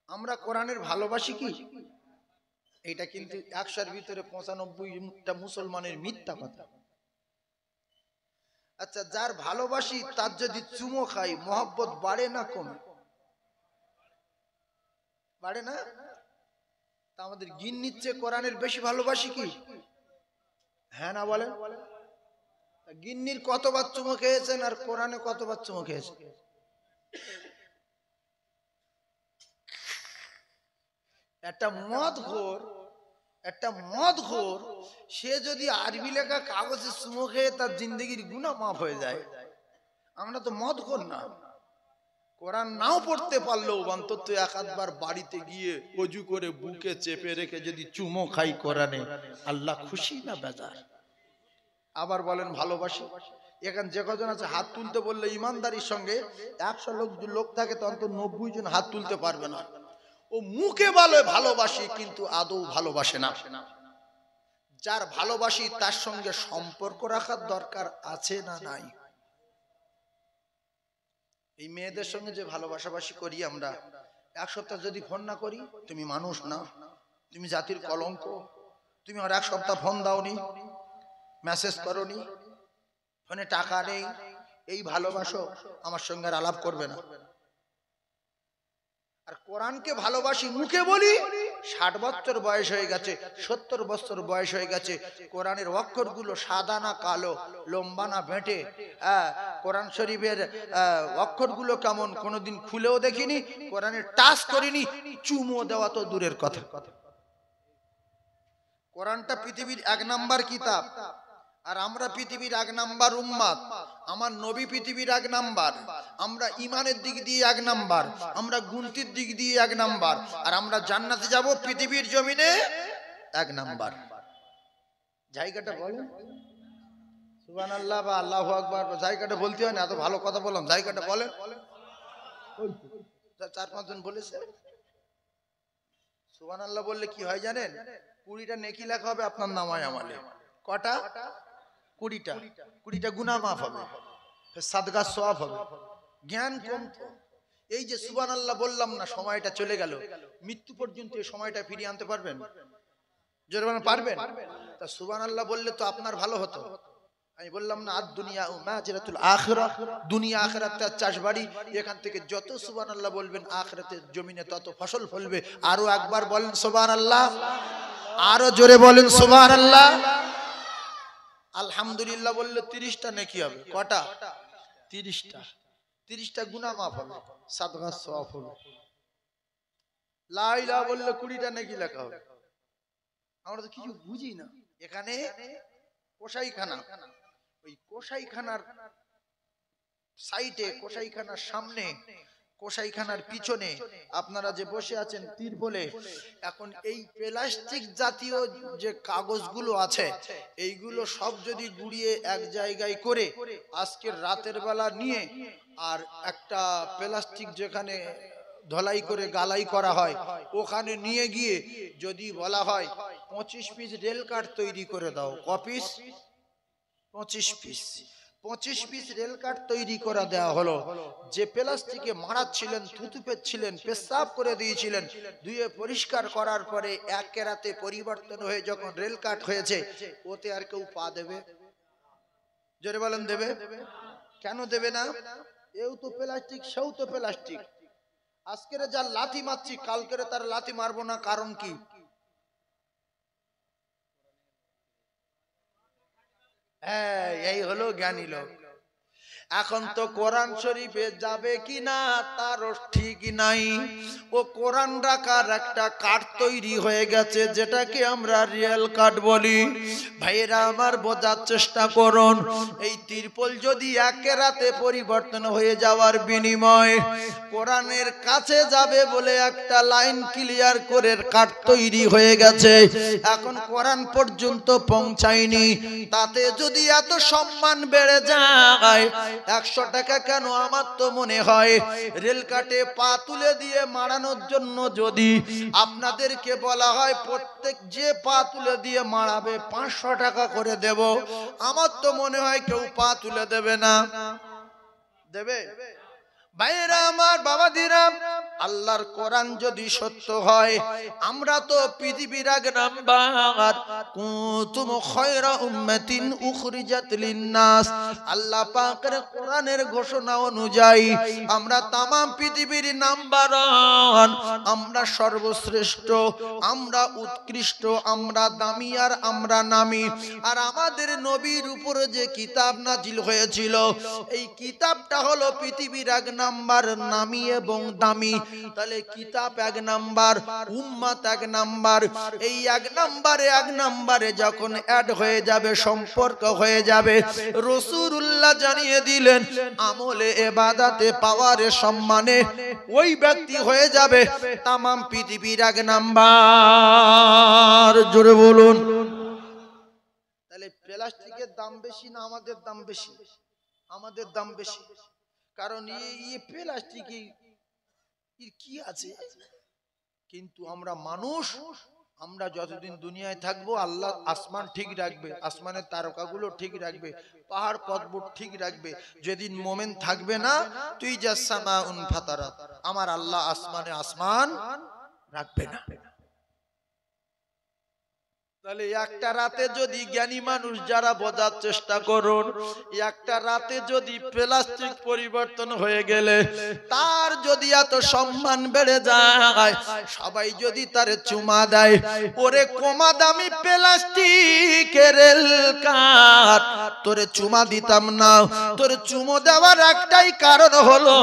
আমরা কোরআনের ভালোবাসি কি? এটা কিন্তু 100-র ভিতরে 95টা মুসলমানের মিথ্যা কথা। আচ্ছা, যার ভালোবাসি তার যদি চুমো খাই মহব্বত বাড়ে না কমে? বাড়ে না? তা আমাদের গিন্নির চেয়ে কোরআনের বেশি ভালোবাসি কি? হ্যাঁ না বলেন? গিন্নির কতবার চুমো খেয়েছেন আর কোরআনে কতবার চুমো খেয়েছেন? একটা মদখোর সে যদি আরবি লেখা কাগজে চুমো খেয়ে তার জিন্দগির গুনাহ মাফ হয়ে যায়। আমরা তো মদখোর না, কোরআন নাও পড়তে পারলেও অন্তত এক আধবার বাড়িতে গিয়ে ওযু করে বুকে চেপে রেখে যদি চুমো খাই কোরআনে, আল্লাহ খুশি না বেজার? আবার বলেন ভালোবাসি। এখানে যে কজন আছে হাত তুলতে বললে ইমানদারির সঙ্গে 100 লোক থাকে তো অন্তত 90 জন হাত তুলতে পারবে না। ও মুখে বলে ভালোবাসি কিন্তু আদৌ ভালোবাসে না। যার ভালোবাসি তার সঙ্গে সম্পর্ক রাখার দরকার আছে না নাই? এই মেয়েদের সঙ্গে যে ভালোবাসাবাসি করি আমরা, এক সপ্তাহ যদি ফোন না করি, তুমি মানুষ না, তুমি জাতির কলঙ্ক, তুমি আর এক সপ্তাহ ফোন দাওনি, মেসেজ করোনি, ফোনে টাকা নেই, এই ভালোবাসো, আমার সঙ্গে আর আলাপ করবে না। আর কোরআনকে ভালোবাসি মুখে বলি, 60 বছর বয়স হয়ে গেছে, 70 বছর বয়স হয়ে গেছে, কোরআনের অক্ষরগুলো সাদা না কালো, লম্বা না বেঁটে, কোরআন শরীফের অক্ষরগুলো কেমন কোনোদিন খুলেও দেখিনি, কোরআনের টাচ করিনি, চুমো দেওয়া তো দূরের কথা। কোরআনটা পৃথিবীর 1 নাম্বার কিতাব, আর আমরা পৃথিবীর 1 নাম্বার উম্মাত। আমার নবী পৃথিবীর 1 নাম্বার, আমরা ইমানের দিক দিয়ে 1 নাম্বার, আমরা গুনতির দিক দিয়ে 1 নাম্বার, আর আমরা জান্নাতে যাব পৃথিবীর জমিনে 1 নাম্বার। জায়গাটা বলেন সুবহানাল্লাহ বা আল্লাহু আকবার, জায়গাটা বলতে হয় না, এত ভালো কথা বললাম, জায়গাটা বলেন। 4-5 জন বলেছে সুবহানাল্লাহ বললে কি হয় জানেন? 20টা নেকি লেখা হবে আপনার নামায় আমলে। কটা? 20টা গুনাহ মাফ হবে, সাদকা সওয়াব হবে। জ্ঞান কম তো। এই যে সুবহানাল্লাহ বললাম না, সময়টা চলে গেল, মৃত্যু পর্যন্ত এই সময়টা ফিরিয়ে আনতে পারবেন? জোরে বলেন পারবেন? তা সুবহানাল্লাহ বললে তো আপনার ভালো হতো। আমি বললাম না, আদ দুনিয়া মাজিরাতুল আখিরাহ, দুনিয়া আখিরাতের চাষবাড়ি, এখান থেকে যত সুবহানাল্লাহ বলবেন আখিরাতের জমিনে তত ফসল ফলবে। আরো একবার বলেন সুবহানাল্লাহ, আরো জোরে বলেন সুবহানাল্লাহ। আলহামদুলিল্লাহ বললে 30টা নেকি হবে। কটা? 30টা। 30টা গুনাহ মাফ হবে, সাদকা সওয়াব হবে। লা ইলাহা বললে 20টা নেকি লেখা হবে। আমরা তো কিছু বুঝি না। এখানে কসাইখানা, ওই কসাইখানার সাইডে, কসাইখানার সামনে, কসাইখানার পিছনে আপনারা যে বসে আছেন তিরপলে, এখন এই প্লাস্টিক জাতীয় যে কাগজগুলো আছে এইগুলো সব যদি গুড়িয়ে এক জায়গায় করে আজকের রাতের বেলা নিয়ে, আর একটা প্লাস্টিক যেখানে ধলাই করে গালাই করা হয় ওখানে নিয়ে গিয়ে যদি বলা হয় 25 পিস রেল কার্ড তৈরি করে দাও, ক piece? 25 piece. 25 piece rail card তৈরি করে দেওয়া হলো। যে প্লাস্টিকে মারাচ্ছিলেন, থুতু পেচ্ছিলেন, পেশাব করে দিয়েছিলেন, ধুয়ে পরিষ্কার করার পরে এক রাতে পরিবর্তন হয়ে যখন রেল কার্ড হয়েছে, ওতে আর কেউ পা দেবে? জোরে বলেন দেবে? কেন দেবে না? এও তো প্লাস্টিক, সেও তো প্লাস্টিক। আজকের যা লাথি মারছি কালকের তার লাথি মারবো না, কারণ কি? হ্যাঁ, এই হলো জ্ঞানী লোক। এখন তো কোরআন শরীফে যাবে কিনা তার ঠিক নাই। ও কোরআন রাখার একটা কার্ড তৈরি হয়ে গেছে যেটাকে আমরা রিয়েল কার্ড বলি। ভাইয়েরা আমার, বোঝার চেষ্টা করুন। এই তিরপল যদি এক রাতে পরিবর্তন হয়ে যাওয়ার বিনিময়ে কোরআনের কাছে যাবে বলে একটা লাইন ক্লিয়ার করে কার্ড তৈরি হয়ে গেছে, এখন কোরআন পর্যন্ত পৌঁছায়নি, তাতে যদি এত সম্মান বেড়ে যায়, 100 টাকা কেন? আমার তো মনে হয় রেল কাটে পা তুলে দিয়ে মারানোর জন্য যদি আপনাদেরকে বলা হয় প্রত্যেক যে পা তুলে দিয়ে মারাবে 500 টাকা করে দেব, আমার তো মনে হয় কেউ পা তুলে দেবে না। দেবে? ভাইরা আমার, বাবাদিরা, আল্লাহর কোরআন যদি সত্য হয়, আমরা তো পৃথিবীর এক নাম্বার। কুনতুম খায়রা উম্মাতিন উখরিজাত লিন-নাস, আল্লাহ পাকের কোরআনের ঘোষণা অনুযায়ী আমরা तमाम পৃথিবীর নাম্বার ওয়ান, আমরা সর্বশ্রেষ্ঠ, আমরা উৎকৃষ্ট, আমরা দামি আর আমরা নামি। আর আমাদের নবীর উপরে যে কিতাব নাজিল হয়েছিল, এই কিতাবটা হলো পৃথিবীর এক নাম্বার নামি এবং দামি। তাহলে কিতাব এক নাম্বার, উম্মত এক নাম্বার। এই এক নাম্বারে যখন অ্যাড হয়ে যাবে, সম্পর্ক হয়ে যাবে, রাসূলুল্লাহ জানিয়ে দিলেন আমলে ইবাদতে পাওয়ারে সম্মানে ওই ব্যক্তি হয়ে যাবে तमाम পৃথিবীর এক নাম্বার। জোরে বলুন। তাহলে প্লাস্টিকের দাম বেশি না আমাদের দাম বেশি? আমাদের দাম বেশি। কারণ এই প্লাস্টিকে কি আছে? কিন্তু আমরা মানুষ, আমরা যতদিন দুনিয়ায় থাকবো আল্লাহ আসমান ঠিক রাখবে, আসমানের তারকাগুলো ঠিক রাখবে, পাহাড় পর্বত ঠিক রাখবে। যেদিন মোমেন থাকবে না, তুই জাসামাউন ফাতারাত, আমার আল্লাহ আসমানে আসমান রাখবে না। তাহলে একটা রাতে যদি জ্ঞানী মানুষ যারা বোঝার চেষ্টা করুন, একটা রাতে যদি প্লাস্টিক পরিবর্তন হয়ে গেলে তার যদি এত সম্মান বেড়ে যায়, সবাই যদি তার চুমা দেয়, ওরে কমা দামি প্লাস্টিকের রেলকার, তোরে চুমা দিতাম না। তোর চুমো দেওয়ার একটাই কারণ হলো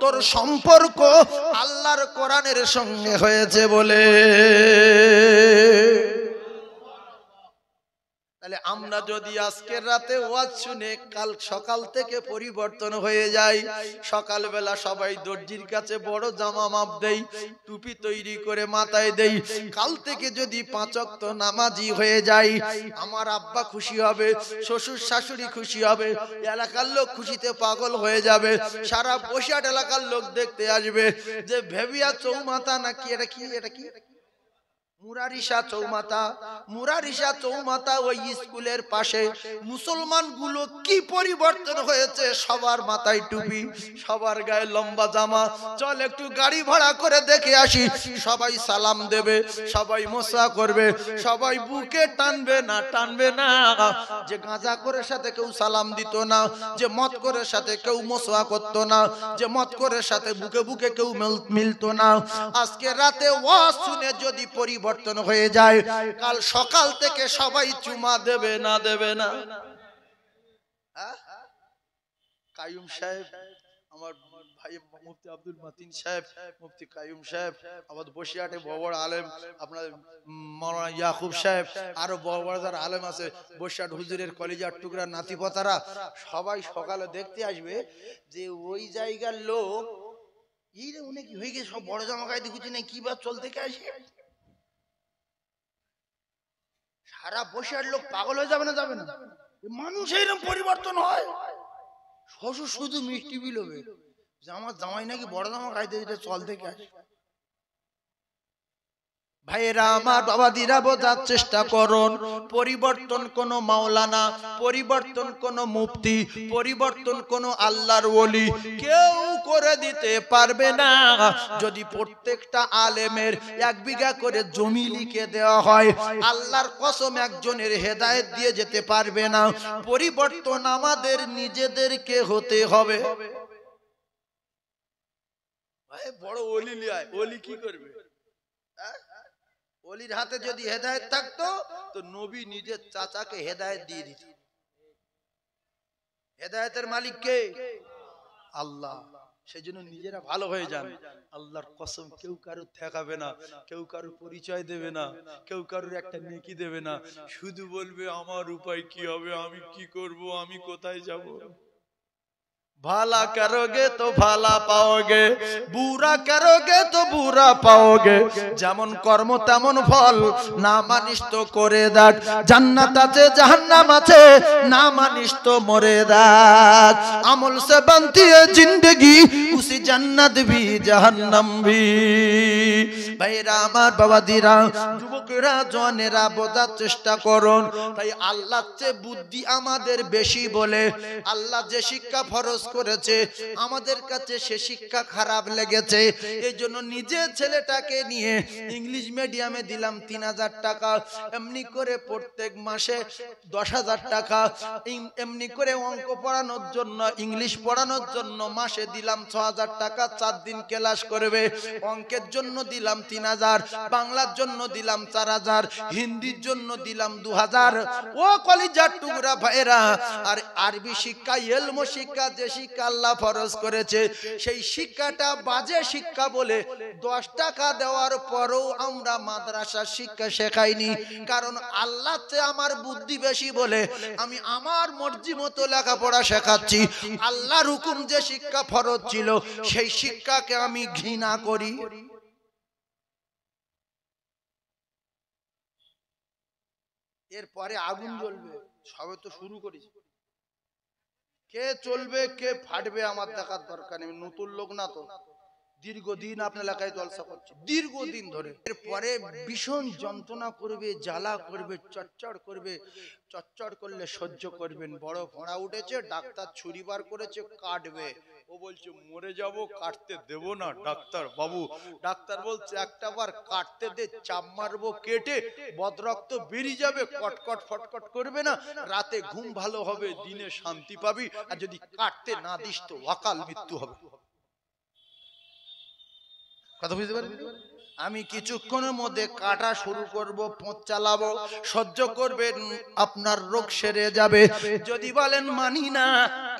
তোর সম্পর্ক আল্লাহর কোরআনের সঙ্গে হয়েছে বলে। তাহলে আমরা যদি আজকের রাতে ওয়াজ শুনে কাল সকাল থেকে পরিবর্তন হয়ে যায়, সকালবেলা সবাই দর্জির কাছে বড় জামা মাপ দেই, টুপি তৈরি করে মাথায় দেই, কাল থেকে যদি 5 ওয়াক্ত নামাজি হয়ে যায়, আমার আব্বা খুশি হবে, শ্বশুর শাশুড়ি খুশি হবে, এলাকার লোক খুশিতে পাগল হয়ে যাবে, সারা বসিরহাট এলাকার লোক দেখতে আসবে যে ভেবিয়া চৌমাথা নাকি এটা কি, এটা কি মুরারিশা চৌমাথা ওই স্কুলের পাশে মুসলমান গুলো কি পরিবর্তন হয়েছে, সবার মাথায় টুপি, সবার গায়ে লম্বা জামা। চল একটু গাড়ি ভাড়া করে দেখে আসি। সবাই সালাম দেবে, সবাই মোসা করবে, সবাই বুকে টানবে না। যে গাঁজা করে সাথে কেউ সালাম দিত না, যে মদ করে সাথে কেউ মোসা করতো না, যে মদ করে সাথে বুকে বুকে কেউ মিলতো না। আজকে রাতে ওয়াজ শুনে যদি পরিবর্তন হয়ে যায়, কাল সকাল থেকে সবাই চুমা দেবে না? কাইয়ুম সাহেব, আমার ভাই মুফতি আব্দুল মাতিন সাহেব, মুফতি কাইয়ুম সাহেব, আমাদের বসিরহাটে বড় বড় আলেম, আপনার মাওলানা ইয়াকুব সাহেব, আরো বড় বড় যারা আলেম আছে, বসিরহাট হুজুরের কলিজার টুকরা নাতিপতারা সবাই সকালে দেখতে আসবে যে ওই জায়গার লোক এই রে উনি কি হয়ে গেছে, সব বড় জামা গায়ে দেখুছি না, কি বা চল থেকে আসে। সারা বসিরহাট লোক পাগল হয়ে যাবে না? মানুষ এইরকম পরিবর্তন হয়। শ্বশুর শুধু মিষ্টি বিলোবে যে আমার জামাই নাকি বড় জামা গাইতে দিতে চল থেকে আসে। ভাইয়েরা আমার, বাবাদিরা, বোঝার চেষ্টা করুন, পরিবর্তন কোন মাওলানা, পরিবর্তন কোন মুফতি, পরিবর্তন কোন আল্লাহর ওলি কেউ করে দিতে পারবে না। যদি প্রত্যেকটা আলেমের 1 বিঘা করে জমি লিখে দেওয়া হয়, আল্লাহর কসম একজনের হেদায়েত দিয়ে যেতে পারবে না। পরিবর্তন আমাদের নিজেদেরকে হতে হবে। ভাই বড় ওলি লিয়ায়, ওলি কি করবে? ওলির হাতে যদি হেদায়েত থাকতো তো নবী নিজের চাচাকে হেদায়েত দিয়ে দিত। হেদায়েতের মালিক কে? আল্লাহ। সেজন্য নিজেরা ভালো হয়ে যান। আল্লাহর কসম কেউ কারোর ঠেকাবে না, কেউ কারোর পরিচয় দেবে না, কেউ কারোর একটা নেকি দেবে না, শুধু বলবে আমার উপায় কি হবে, আমি কি করব, আমি কোথায় যাব। ভালা করোগে তো ভালা পাওগে, বুরা করোগে তো বুরা পাওগে, যেমন কর্ম তেমন ফল, না মানিস তো করে দেখ, জান্নাত আছে জাহান্নাম আছে, না মানিস তো মরে দেখ। আমল সে बनती है जिंदगी, उसी जन्नत भी जहन्नम भी। ভাইরা আমার বাবাদিরা যুবকেরা জওয়ানেরা বোঝার চেষ্টা করুন তাই আল্লাহর চেয়ে বুদ্ধি আমাদের বেশি বলে আল্লাহ যে শিক্ষা ফরজ করেছে আমাদের কাছে সে শিক্ষা খারাপ লেগেছে এইজন্য নিজে ছেলেটাকে নিয়ে ইংলিশ মিডিয়ামে দিলাম 3000 টাকা এমনি করে প্রত্যেক মাসে 10,000 টাকা এমনি করে অঙ্ক পড়ানোর জন্য ইংলিশ পড়ানোর জন্য মাসে দিলাম 6,000 টাকা 4 দিন ক্লাস করবে অঙ্কের জন্য দিলাম 3,000 বাংলার জন্য দিলাম 4,000 হিন্দির জন্য দিলাম 2,000 ও কলিজার টুকরা ভাইরা আর আরবি শিক্ষা ইলম শিক্ষা যে শিক্ষা আল্লাহ ফরজ করেছে সেই শিক্ষাটা বাজে শিক্ষা বলে 10 টাকা দেওয়ার পরেও আমরা মাদ্রাসার শিক্ষা শেখাইনি কারণ আল্লাহ চেয়ে আমার বুদ্ধি বেশি বলে আমি আমার মর্জি মতো লেখাপড়া শেখাচ্ছি আল্লাহর হুকুম যে শিক্ষা ফরজ ছিল সেই শিক্ষাকে আমি ঘৃণা করি এরপরে আগুন জ্বলবে সবে তো শুরু করেছি কে চলবে কে ফাটবে আমার দেখার দরকার নেই নতুন লোক না তো দীর্ঘদিন আপনার এলাকায় জলসা করছে দীর্ঘদিন ধরে এরপরে ভীষণ যন্ত্রণা করবে জ্বালা করবে চটচড় করবে চটচড় করলে সহ্য করবেন বড় ফোঁড়া উঠেছে ডাক্তার ছুরি বার করেছে কাটবে ও বলছে মরে যাব কাটতে দেব না ডাক্তার বাবু ডাক্তার বলছে একটা বার কাটতে দে চাপ মারবো কেটে বদরক্ত বেরিয়ে যাবে কটকট ফটকট করবে না রাতে ঘুম ভালো হবে দিনে শান্তি পাবি আর যদি কাটতে না দিস তো অকাল মৃত্যু হবে কথা বুঝতে পারবেন আমি কিছুক্ষণের মধ্যে কাটা শুরু করব পোঁচ চালাবো সহ্য করবেন আপনার রোগ সেরে যাবে যদি বলেন মানি না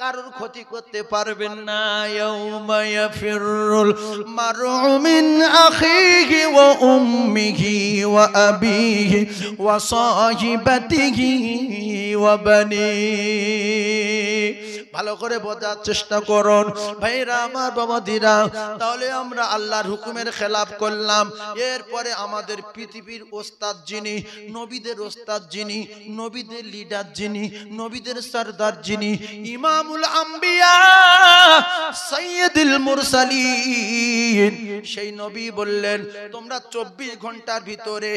কারোর ক্ষতি করতে পারবেন না ইয়াউমা ইয়াফিরুল মারউ মিন আখিহি ওয়া উম্মিহি ওয়া আবিহি ওয়া সাহিবাতিহি ওয়া বানিহি ভালো করে বোঝার চেষ্টা করুন ভাইরা আমার বাবাদিরা তাহলে আমরা আল্লাহর হুকুমের খেলাফ করলাম এরপরে আমাদের পৃথিবীর ওস্তাদ যিনি নবীদের ওস্তাদ যিনি নবীদের লিডার যিনি নবীদের সরদার যিনি ইমামুল আম্বিয়া সাইয়্যিদুল মুরসালিন সেই নবী বললেন তোমরা 24 ঘন্টার ভিতরে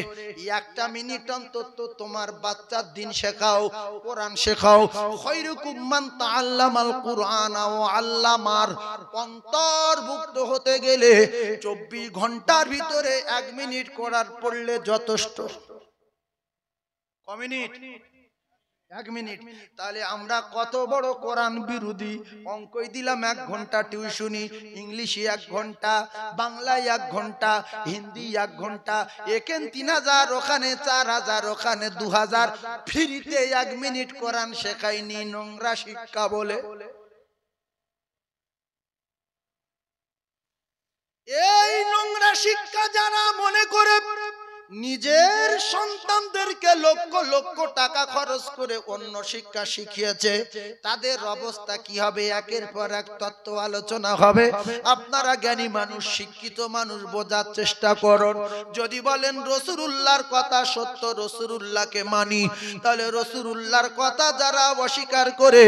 একটা মিনিট অন্তত তোমার বাচ্চার দিন শেখাও কোরআন শেখাও খায়রুকুম মান তাআল্লামাল কুরআন ওয়া আল্লামার অন্তর্ভুক্ত হতে গেলে 24 ঘন্টার ভিতরে 1 মিনিট কোরআন পড়লে যথেষ্ট কয় মিনিট 1 মিনিট তাহলে আমরা কত বড় কোরআন বিরোধী অঙ্কই দিলাম 1 ঘন্টা টিউশনি ইংলিশে 1 ঘন্টা বাংলায় 1 ঘন্টা হিন্দি 1 ঘন্টা একেন 3000 ওখানে 4000 ওখানে 2000 ফ্রিতে 1 মিনিট কোরআন শেখায়নি নোংরা শিক্ষা বলে এই নোংরা শিক্ষা যারা মনে করে নিজের সন্তানদেরকে লক্ষ লক্ষ টাকা খরচ করে অন্য শিক্ষা শিখিয়েছে তাদের অবস্থা কি হবে একের পর এক তত্ত্ব আলোচনা হবে আপনারা জ্ঞানী মানুষ শিক্ষিত মানুষ বোঝার চেষ্টা করুন যদি বলেন রাসূলুল্লাহর কথা সত্য রাসূলুল্লাহকে মানি তাহলে রাসূলুল্লাহর কথা যারা অস্বীকার করে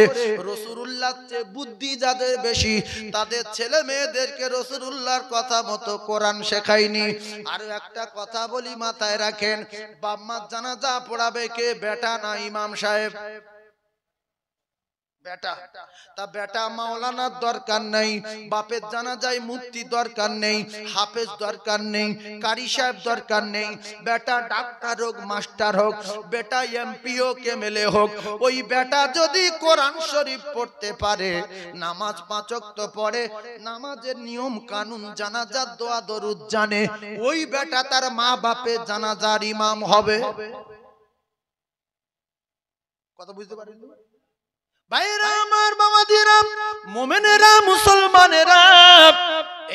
রাসূলুল্লাহর চেয়ে বুদ্ধি যাদের বেশি তাদের ছেলে মেয়েদেরকে রাসূলুল্লাহর কথা মতো কোরআন শেখায়নি আর একটা কথা বলি মাথায় রাখেন বাপ মা জানাজা পড়াবে কে বেটা না ইমাম সাহেব বেটা তা বেটা মাওলানার দরকার নেই বাপের জানাজায় মুফতি দরকার নেই হাফেজ দরকার নেই কারি সাহেব দরকার নেই বেটা ডাক্তার হোক মাস্টার হোক বেটা এমপি হোক এমএলএ হোক ওই বেটা যদি কোরআন শরীফ পড়তে পারে নামাজ 5 ওয়াক্ত পড়ে নামাজের নিয়ম কানুন জানাজার দোয়া দরুদ জানে ওই বেটা তার মা বাপের জানাজার ইমাম হবে কথা বুঝতে পারেন ভাইরা আমার বাবাদিরা মুমিনেরা মুসলমানেরা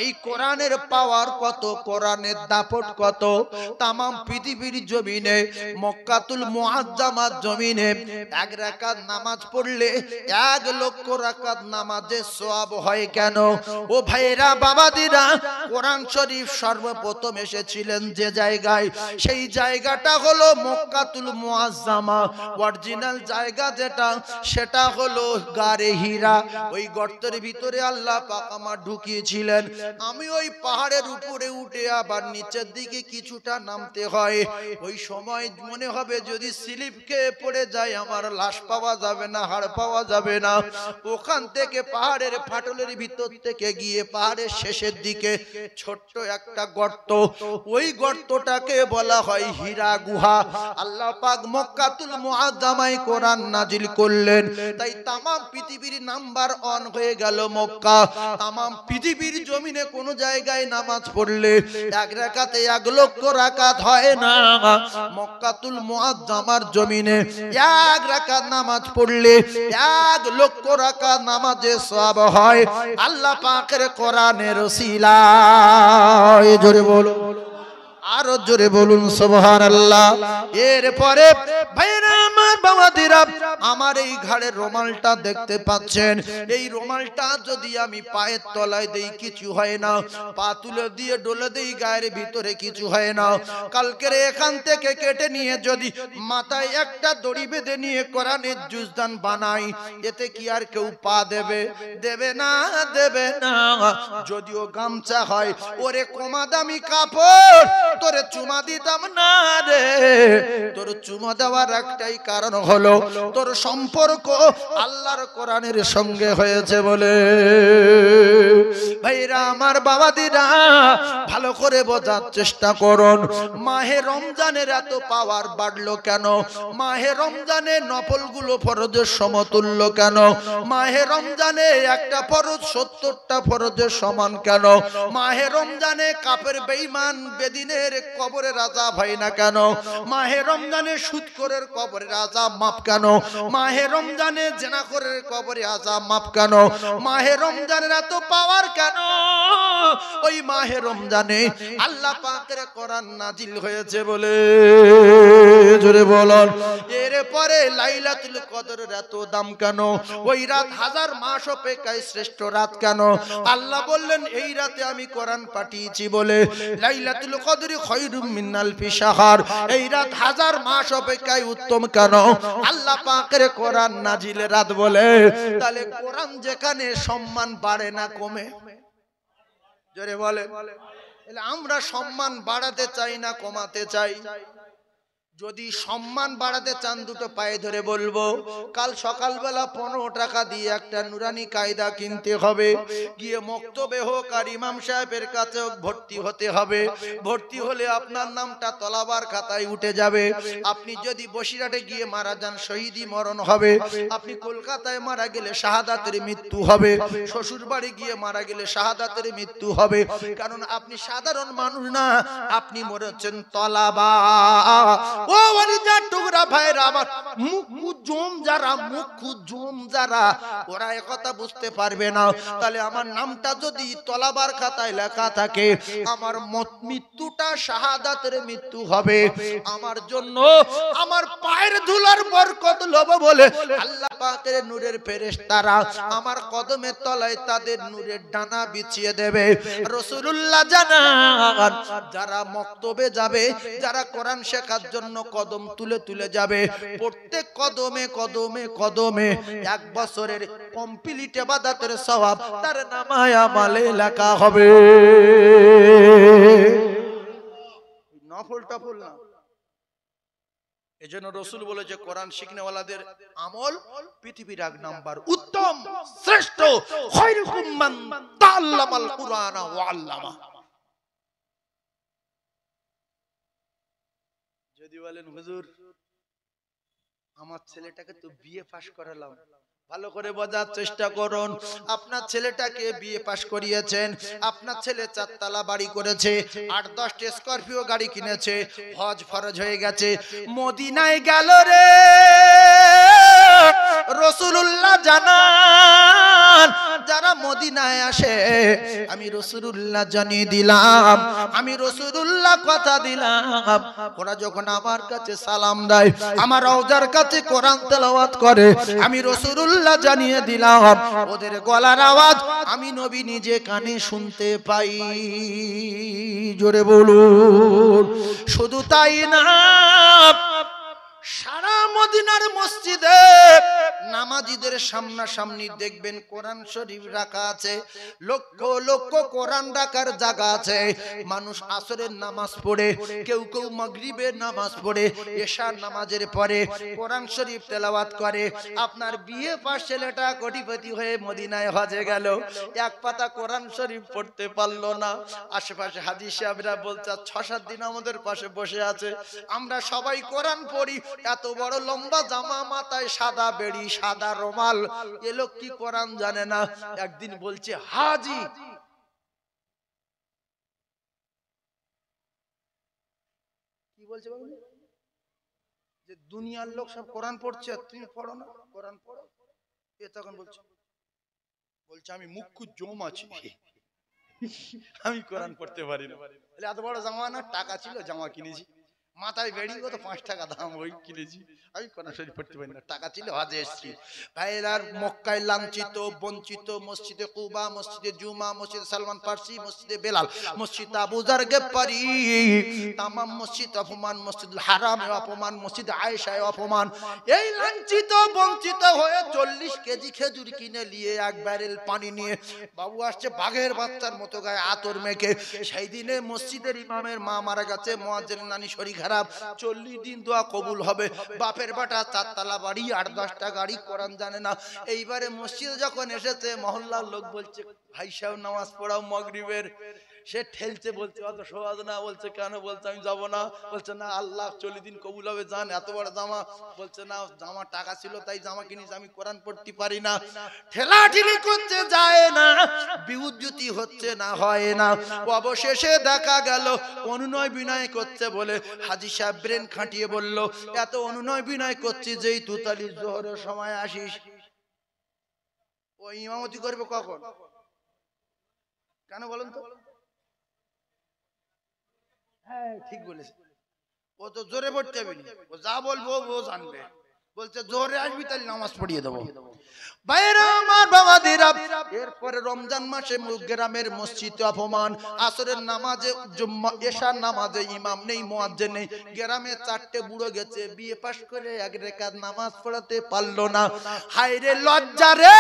এই কোরআনের পাওয়ার কত কোরআনের দাপট কত तमाम পৃথিবীর জমিনে মক্কাতুল মুআজ্জামার জমিনে 1 রাকাত নামাজ পড়লে 1 লক্ষ রাকাত নামাজের সওয়াব হয় কেন ও ভাইরা বাবাদিরা কোরআন শরীফ সর্বপ্রথম এসেছিলেন যে জায়গায় সেই জায়গাটা হলো মক্কাতুল মুআজ্জামা অরিজিনাল জায়গা যেটা সেটা হলো গারে হীরা ওই গর্তের ভিতরে আল্লাহ পাক আমার ঢুকিয়েছিলেন আমি ওই পাহাড়ের উপরে উঠে আবার নিচের দিকে কিছুটা নামতে হয়। ওই সময় মনে হবে যদি স্লিপ খেয়ে পড়ে যায় আমার লাশ পাওয়া যাবে না, হাড় পাওয়া যাবে না। ওখান থেকে পাহাড়ের ফাটলের ভিতর থেকে গিয়ে পাহাড়ের শেষের দিকে ছোট্ট একটা গর্ত, ওই গর্তটাকে বলা হয় হীরা গুহা। আল্লাহ পাক মক্কাতুল মুআজ্জামায় কোরআন নাজিল করলেন, তাই তামাম পৃথিবীর নাম্বার 1 হয়ে গেল মক্কা। তামাম পৃথিবীর জমিনে কোন জায়গায় নামাজ পড়লে এক রাকাতে 1 লক্ষ রাকাত হয় না, মক্কাতুল মুআজ্জামার জমিনে 1 রাকাত নামাজ পড়লে 1 লক্ষ রাকাত নামাজের সওয়াব হয় আল্লাহ পাকের কোরআনের ওসিলায়। জোরে বলো, আরো জোরে বলুন সুবহানাল্লাহ। এরপরে ভাইরা আমার বাবাদিরা, আমার এই ঘাড়ের রুমালটা দেখতে পাচ্ছেন, এই রুমালটা যদি আমি পায়ের তলায় দেই কিছু হয় না, পা তুলে দিয়ে ডলে দেই গায়ের ভিতরে কিছু হয় না। কালকের এখান থেকে কেটে নিয়ে যদি মাথায় একটা দড়ি বেঁধে নিয়ে কোরআনের জুজদান বানাই, এতে কি আর কেউ পা দেবে? দেবে না, দেবে না। যদিও গামছা হয়, ওরে কমা দামি কাপড়, তোরে চুমা দিতাম না রে। তোর চুমা দেওয়ার একটাই কারণ হলো তোর সম্পর্ক আল্লাহর কোরআনের সঙ্গে হয়েছে বলে। ভাইরা আমার বাবাদিরা, ভালো করে বোঝার চেষ্টা করুন, মাহে রমজানের এত পাওয়ার বাড়লো কেন? মাহে রমজানে নফলগুলো ফরজের সমতুল্য কেন? মাহে রমজানে একটা ফরজ 70টা ফরজের সমান কেন? মাহে রমজানে কাফের বেঈমান বেদিনের কবরের আযাব হয় না কেন? মাহে রমজানে সুদখোরের কবরের আযাব মাফ কেন? মাহে রমজানে জিনাখোরের কবরে আযাব মাফ কেন? মাহে রমজানের এত পাওয়ার কেন? ওই মাহে রমজানে আল্লাহ পাকের কোরআন নাজিল হয়েছে বলে। জোরে বলুন। এরপরে লাইলাতুল কদরের এত দাম কেন? ওই রাত 1000 মাস অপেক্ষায় শ্রেষ্ঠ রাত কেন? আল্লাহ বললেন এই রাতে আমি কোরআন পাঠিয়েছি বলে। লাইলাতুল কদর খায়রুম মিন আলফি শাহর, এই রাত 1000 মাস অপেক্ষায় উত্তম কেন? আল্লাহ পাকের কোরআন নাজিলের রাত বলে। তাহলে কোরআন যেখানে সম্মান বাড়ে না কমে? জোরে বলে। আমরা সম্মান বাড়াতে চাই না কমাতে চাই? যদি সম্মান বাড়াতে চান দুটো পায়ে ধরে বলবো, কাল সকালবেলা 15 টাকা দিয়ে একটা নুরানি কায়দা কিনতে হবে, গিয়ে মক্তবে হোক আর ইমাম সাহেবের কাছে ভর্তি হতে হবে। ভর্তি হলে আপনার নামটা তলাবার খাতায় উঠে যাবে। আপনি যদি বসিরহাটে গিয়ে মারা যান শহীদি মরণ হবে, আপনি কলকাতায় মারা গেলে শাহাদাতের মৃত্যু হবে, শ্বশুর বাড়ি গিয়ে মারা গেলে শাহাদাতের মৃত্যু হবে। কারণ আপনি সাধারণ মানুষ না, আপনি মরেছেন তলাবা। ও ওয়ালিদার টুকরা ভাইরা আমার, মুখু জম যারা ওরা একথা বুঝতে পারবে না। তাহলে আমার নামটা যদি তলাবার খাতায় লেখা থাকে, আমার মৃত্যুটা শাহাদাতের মৃত্যু হবে। আমার জন্য আমার পায়ের ধুলার বরকত লব বলে আল্লাহ পাকের নূরের ফেরেশতারা আমার কদমের তলায় তাদের নূরের ডানা বিছিয়ে দেবে। রাসূলুল্লাহ জানান, যারা মক্তবে যাবে, যারা কোরআন শেখার জন্য কদম তুলে তুলে যাবে, প্রত্যেক কদমে কদমে কদমে 1 বছরের কমপ্লিট ইবাদতের সওয়াব তার নামায়ে আমলে লেখা হবে। নফল টফল না। এজন্য রাসূল বলেছে কোরআন শিখনেওয়ালাদের আমল পৃথিবীর 1 নাম্বার উত্তম শ্রেষ্ঠ। খায়রুকুম মান তাআল্লামাল কুরআনা ওয়া আল্লামা। যদি বলেন হুজুর আমার ছেলেটাকে তো বিএ পাস করালাম, ভালো করে বোঝার চেষ্টা করুন। আপনার ছেলেটাকে বিএ পাস করিয়েছেন, আপনার ছেলে 4 তলা বাড়ি করেছে, 8-10টা স্করপিও গাড়ি কিনেছে, হজ ফরজ হয়ে গেছে, মদিনায় গেল রে। রাসূলুল্লাহ জানান, যারা মদিনায় আসে আমি রাসূলুল্লাহ জানিয়ে দিলাম, আমি রাসূলুল্লাহ কথা দিলাম, ওরা যখন আমার কাছে সালাম দেয়, আমার রওজার কাছে কোরআন তেলাওয়াত করে, আমি রাসূলুল্লাহ জানিয়ে দিলাম ওদের গলার আওয়াজ আমি নবী নিজে কানে শুনতে পাই। জোরে বলুন। শুধু তাই না, সারা মদিনার মসজিদে নামাজীদের সামনাসামনি দেখবেন কোরআন শরীফ রাখা আছে, লক্ষ লক্ষ কোরআন রাখার জায়গা আছে। মানুষ আসরের নামাজ পড়ে, কেউ কেউ মাগরিবের নামাজ পড়ে, এশার নামাজের পরে কোরআন শরীফ তেলাওয়াত করে। আপনার বিয়ে পাশ ছেলেটা কোটিপতি হয়ে মদিনায় হজে গেল, এক পাতা কোরআন শরীফ পড়তে পারলো না। আশেপাশে হাজি সাহেবরা বলছে 6-7 দিন আমাদের পাশে বসে আছে, আমরা সবাই কোরআন পড়ি, এত বড় লম্বা জামা, মাথায় সাদা বেড়ি, সাদা রুমাল, এ লোক কি কোরআন জানে না? একদিন বলছে হাজি, কি বলছে বাবু, যে দুনিয়ার লোক সব কোরআন পড়ছে আর তুমি পড়ো না, কোরআন পড়ো। এ তখন বলছে আমি মুখ্য জম আছি, আমি কোরআন পড়তে পারি না। এত বড় জামা না, টাকা ছিল জামা কিনেছি, মাথায় বেড়ি কত 5 টাকা দাম, ওই কিনেছি, আমি কোরআন শরীফ পড়তে পারি না, টাকা ছিল হজে এসেছি। ভাইরার মক্কায় লাঞ্ছিত বঞ্চিত মসজিদে কুবা, মসজিদে জুমা, মসজিদে সালমান ফার্সি, মসজিদে বেলাল, মসজিদ আবু যার গেফারি, তামাম মসজিদ অপমান, মসজিদুল হারামে অপমান, মসজিদে আয়েশায় অপমান। এই লাঞ্ছিত বঞ্চিত হয়ে 40 কেজি খেজুর কিনে নিয়ে 1 ব্যারেল পানি নিয়ে বাবু আসছে বাঘের বাচ্চার মতো গায়ে আতর মেখে। সেই দিনে মসজিদের ইমামের মা মারা গেছে, মুয়াজ্জিন নানি শরীর খারাপ, 40 দিন দোয়া কবুল হবে। বাপের বাটা 4 তলা বাড়ি, 8-10টা গাড়ি, কোরআন জানে না। এইবারে মসজিদে যখন এসেছে, মহল্লার লোক বলছে ভাই সাহেব নামাজ পড়াও মাগরিবের। সে ঠেলছে, বলছে অত সহজ না। বলছে কেন? বলছে আমি যাব না। বলছে না, আল্লাহ 40 দিন কবুল হবে, জান এত বড় জামা। বলছে না, জামা টাকা ছিল তাই জামা কিনেছি, আমি কোরআন পড়তে পারি না। ঠেলাঠেলি করতে যায় না, বিউজ্জতি হচ্ছে না, হয় না। অবশেষে দেখা গেল অনুনয় বিনয় করছে বলে হাজী সাহেব ব্রেন খাটিয়ে বলল, এত অনুনয় বিনয় করছি যেই তুতালি জোহরের সময় আসিস, ও ইমামতি করবে কখন? কেন বলেন তো? হ্যাঁ ঠিক বলেছে, ও তো জোরে পড়তে হবে না, ও যা বলবো ও জানবে। বলছে জোরে আসবি তাহলে নামাজ পড়িয়ে দেবো। বাইরে আমার বাবাদিরা, এরপরে রমজান মাসে গ্রামের মসজিদে অপমান, আসরের নামাজে জুম্মা এশার নামাজে ইমাম নেই, মুয়াজ্জিন নেই। গ্রামে 4টে বুড়ো গেছে, বিয়ে পাশ করে 1 রাকাত নামাজ পড়াতে পারলো না। হায় রে লজ্জা রে!